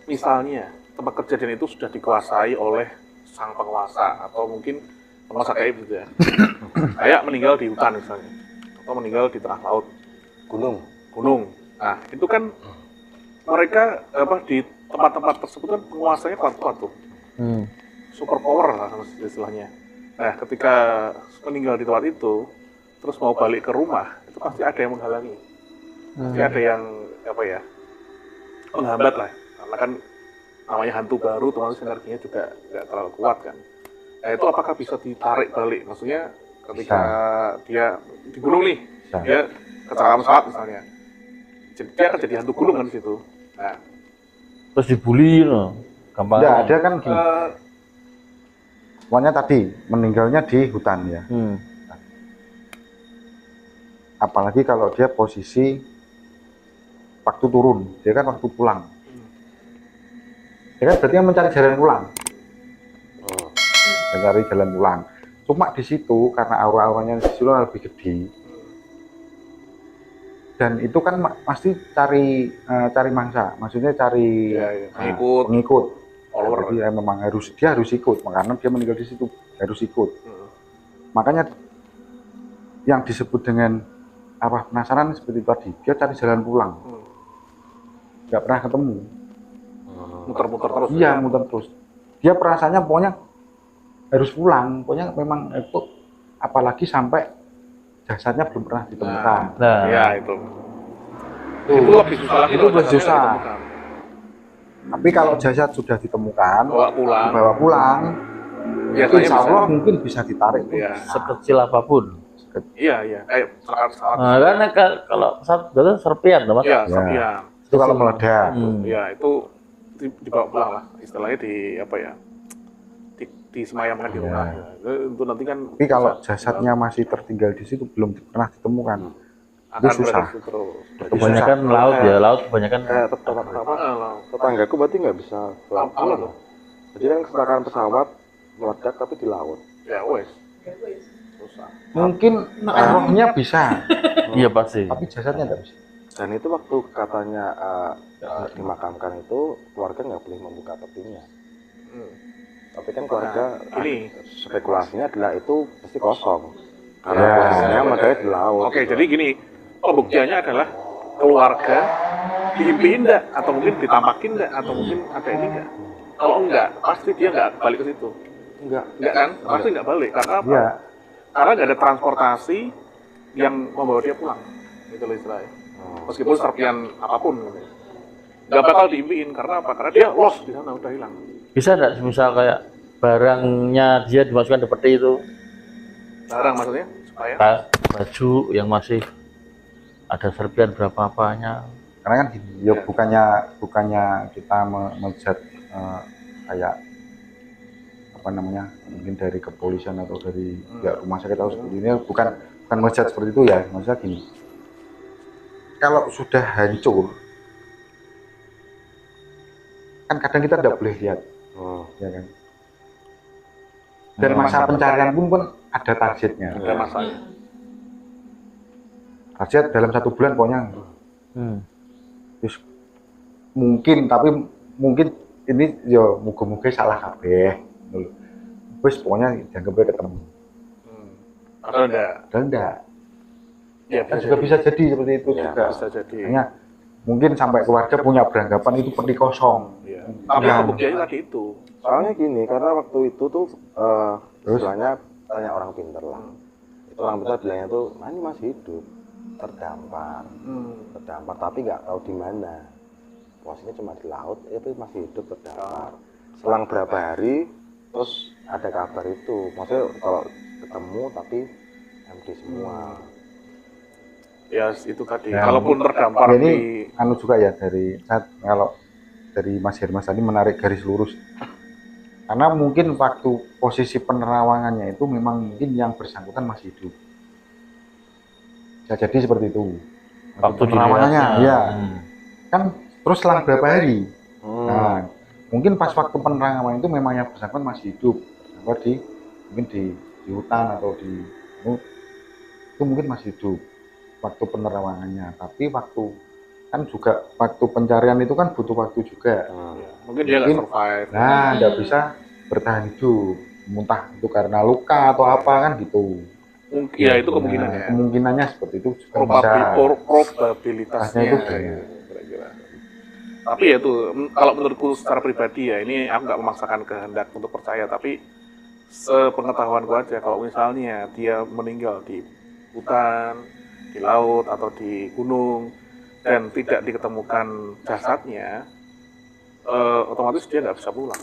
Misalnya tempat kejadian itu sudah dikuasai oleh sang penguasa atau mungkin penguasa gaib gitu ya. Kayak meninggal di hutan misalnya, atau meninggal di tengah laut, gunung. Nah itu kan mereka di tempat-tempat tersebut kan penguasanya kuat-kuat tuh, super power lah istilahnya. Nah ketika meninggal di tempat itu, terus mau balik ke rumah, itu pasti ada yang menghalangi, pasti ada yang menghambat lah karena kan namanya hantu baru, otomatis energinya juga nggak terlalu kuat kan. Nah itu apakah bisa ditarik balik? Maksudnya ketika dia di gunung nih, dia kecelakaan pesawat misalnya, dia akan jadi hantu gunung kan di situ. Nah, terus dibully no. Gampang. Ya, dia kan gini. Pokoknya tadi meninggalnya di hutan ya. Apalagi kalau dia posisi waktu turun, dia kan waktu pulang. Dia kan berarti mencari jalan pulang. Mencari jalan pulang. Cuma di situ karena aura-auranya di situ lebih gede. Dan itu kan pasti cari mangsa, maksudnya cari pengikut. Jadi ya memang dia harus ikut, karena dia meninggal di situ harus ikut. Makanya yang disebut dengan apa penasaran seperti tadi, dia cari jalan pulang, nggak pernah ketemu, muter-muter terus. Iya, muter terus. Dia perasaannya pokoknya harus pulang, pokoknya memang itu, apalagi sampai jasadnya belum pernah ditemukan. Nah, ya itu lebih susah lagi. Itu lebih susah. Tapi kalau jasad sudah ditemukan, dibawa pulang, itu insya Allah mungkin bisa ditarik. Ya. Sekecil apapun. Iya, kayak pesawat. Nah, karena kalau pesawat itu serpian, Mas. Iya, serpian. Itu kalau meledak. Iya, itu dibawa pulang lah, istilahnya disemayamkan di rumah. Itu nanti kan. Tapi kalau jasadnya masih tertinggal di situ belum pernah ditemukan. Itu susah. Kebanyakan laut ya, laut kebanyakan. Tetanggaku berarti nggak bisa pulang. Jadi kan kecelakaan pesawat meledak tapi di laut. Ya wes. Susah. Mungkin rohnya bisa. Iya pasti. Tapi jasadnya nggak bisa. Dan itu waktu katanya dimakamkan itu keluarga nggak boleh membuka petinya. Tapi kan keluarga ini spekulasinya adalah itu pasti kosong. Karena posisinya makanya di laut. Oke, jadi gini. Pembuktiannya adalah keluarga diimpiin enggak, atau mungkin ditampakin enggak, atau mungkin ada ini enggak. Kalau enggak, pasti dia enggak balik ke situ. Enggak kan? Pasti enggak balik. Karena apa? Ya. Karena enggak ada transportasi yang membawa dia pulang. Itu istilahnya. Meskipun serpian apapun. Enggak bakal diimpiin. Karena apa? Karena dia lost di sana, udah hilang. Bisa enggak misal kayak barangnya dia dimasukkan ke peti itu? Barang maksudnya? Supaya? Baju yang masih ada serpian berapa apanya. Karena kan gini, ya bukannya kita menjat kayak apa namanya, mungkin dari kepolisian atau dari ya, rumah sakit atau seperti ini, bukan menjat seperti itu ya. Maksudnya gini, kalau sudah hancur kan kadang kita tidak boleh lihat, ya kan. Dan masa pencarian pun ada targetnya. Ada masanya. Target dalam 1 bulan pokoknya. Terus mungkin, tapi mungkin ini ya muga-muga salah kabeh. Wis pokoknya dianggapnya ketemu. Atau enggak? Ya, kan juga bisa jadi seperti itu ya, juga. Bisa jadi. Hanya mungkin sampai keluarga punya beranggapan itu peti kosong. Iya. Tapi pembuktiannya tadi itu. Soalnya gini, karena waktu itu tuh istilahnya tanya orang pintar lah. Itu orang pintar bilangnya tuh, ini masih hidup, terdampar, tapi nggak tahu di mana. Posisinya cuma di laut, itu masih hidup terdampar. Selang berapa hari, terus ada kabar itu. Maksudnya kalau ketemu tapi empty semua. Ya itu tadi. Kalaupun terdampar ini anu juga ya kalau dari Mas Hermas tadi menarik garis lurus. Karena mungkin waktu posisi penerawangannya itu memang mungkin yang bersangkutan masih hidup. Bisa jadi seperti itu. Waktu penerawangannya, ya. Kan terus selang berapa hari? Nah, mungkin pas waktu penerawangan itu memang yang bersangkutan masih hidup. Mungkin di hutan atau itu mungkin masih hidup waktu penerawangannya. Tapi waktu pencarian itu kan butuh waktu juga. Mungkin dia nggak survive. Nah, nggak bisa bertahan hidup, muntah itu karena luka atau apa kan gitu. Mungkin ya itu kemungkinannya. Nah, kemungkinannya seperti itu juga probabilitasnya itu kira-kira. Tapi ya itu kalau menurutku secara pribadi ya, ini aku nggak memaksakan kehendak untuk percaya, tapi sepengetahuan gua aja kalau misalnya dia meninggal di hutan, di laut atau di gunung dan tidak diketemukan jasadnya, otomatis dia nggak bisa pulang.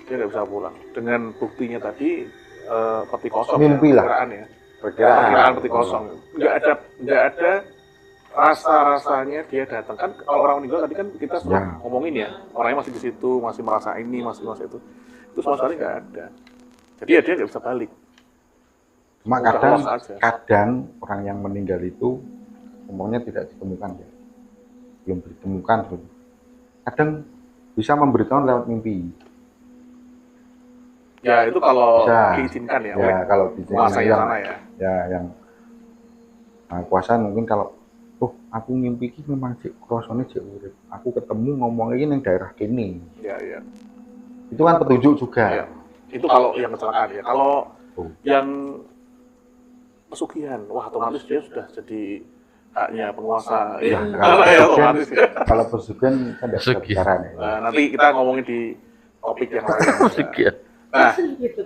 Dia nggak bisa pulang. Dengan buktinya tadi peti kosong, Mimpi lah. perkiraan peti kosong. Nggak ada rasa-rasanya dia datang. Kan kalau orang meninggal tadi kan kita sudah ngomongin ya, orangnya masih di situ, masih merasa ini, masih itu. Itu sama sekali nggak ada. Jadi ya dia nggak bisa balik. Cuma Udah lost aja. kadang orang yang meninggal itu umumnya tidak ditemukan ya. Belum ditemukan. Kadang bisa memberitahu lewat mimpi. Ya itu kalau Bisa. diizinkan ya, Ya kalau kuasa yang yang sana ya. ya yang kuasa mungkin kalau aku mimpi ini memang cek krosone cek urip. Aku ketemu ngomong ini yang daerah kini. Ya, ya. Itu kan petunjuk juga. Ya. Itu kalau yang kecelakaan ya. Kalau yang pesugihan, wah otomatis dia sudah jadi haknya penguasa. Ya, Ya, kalau ya, pesugihan- otomatis ya. Kalau pesugihan kan tidak bisa Pesugihan. bicara nih. Nah, nanti kita ngomongin di topik yang lain. Sekian. Nah, Gitu.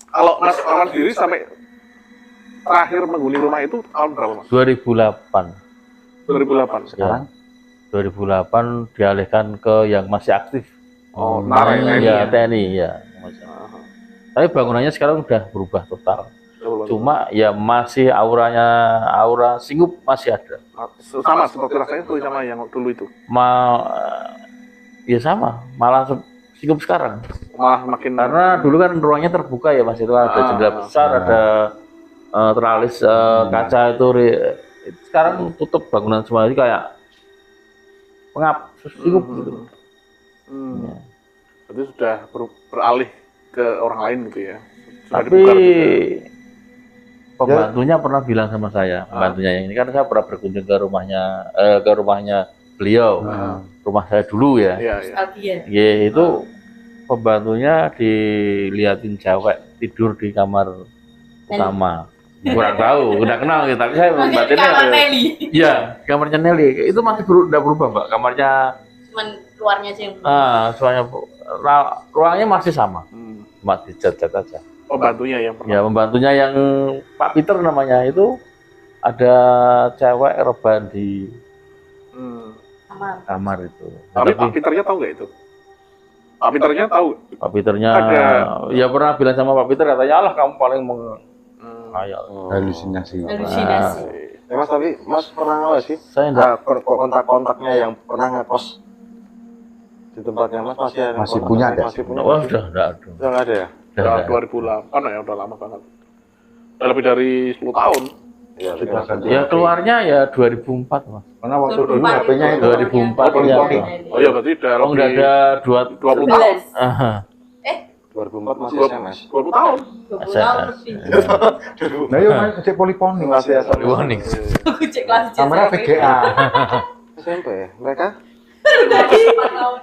kalau Mas Arman sendiri sampai terakhir menghuni rumah itu tahun berapa Mas? 2008. 2008. Sekarang 2008 dialihkan ke yang masih aktif. Oh, TNI Ya, ya. TNI ya. Tapi bangunannya sekarang udah berubah total. Cuma ya masih aura Singgup masih ada. sama seperti rasanya tuh sama yang dulu itu. Ya sama, malah Singgup sekarang. Malah makin Karena dulu kan ruangnya terbuka ya Mas, itu ada jendela besar, ada teralis kaca itu. Sekarang tutup bangunan semua, jadi kayak pengap Singgup gitu. Ya. Berarti sudah beralih ke orang lain gitu ya. Sudah Tapi dibuka juga. pembantunya pernah bilang sama saya, pembantunya yang ini kan saya pernah berkunjung ke rumahnya beliau, rumah saya dulu ya. Iya, iya. Nostalgia. Ya itu pembantunya diliatin cewek tidur di kamar utama. Kurang tahu, udah kenal gitu. Tapi saya Masih di batinnya, kamar Nelly. iya kamarnya Nelly. Itu masih udah berubah Mbak, kamarnya. Cuman luarnya aja yang Soalnya ruangnya masih sama, Hmm. cuma dicat-cat aja. Pembantunya yang pernah. Ya pembantunya yang Pak Peter namanya itu ada cewek rebahan di Hmm. kamar. kamar itu. Tapi Pak Peternya tahu nggak itu? Pak Peternya tahu. Pak Peternya Ada- ya pernah bilang sama Pak Peter, katanya Allah kamu paling menghayal. halusinasi. Halusinasi. Mas tapi Mas pernah nggak sih Saya enggak kontak-kontaknya yang pernah ngekos di tempatnya Mas masih ada? Masih kontak? punya ada? Masih punya? wah sudah enggak ada. Sudah nggak ada ya? Sudah Udah enggak ada. 2008 ya, udah lama banget. Udah lebih dari 10 tahun. Iya. Sudah ganti. Ya keluarnya ya 2004 Mas. Karena waktu dulu 2004 HP-nya itu 2004 Oh, ya. 2004. Oh iya berarti udah Oh enggak lebih ada 20 tahun. 11. Aha. 2004 masih 20 SMS. 20 tahun. 20 tahun lebih. Nah, yuk main cek poliponi. Masih SMS. Warning. Aku cek kelas C. Kamera VGA. SMP mereka? Udah 4 tahun.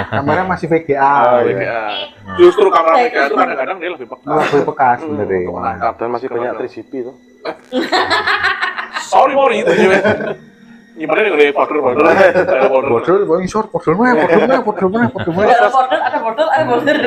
Kamera masih VGA. Ah, ya. VGA. Justru kamera VGA itu kadang-kadang dia lebih peka. Malah lebih bekas sebenarnya. Menangkap. Dan masih banyak 3GP tuh. Sorry itu ya. Gimana nih udah folder. Bodol, boy, short, bodol mana? Ada border, ada border, ada border.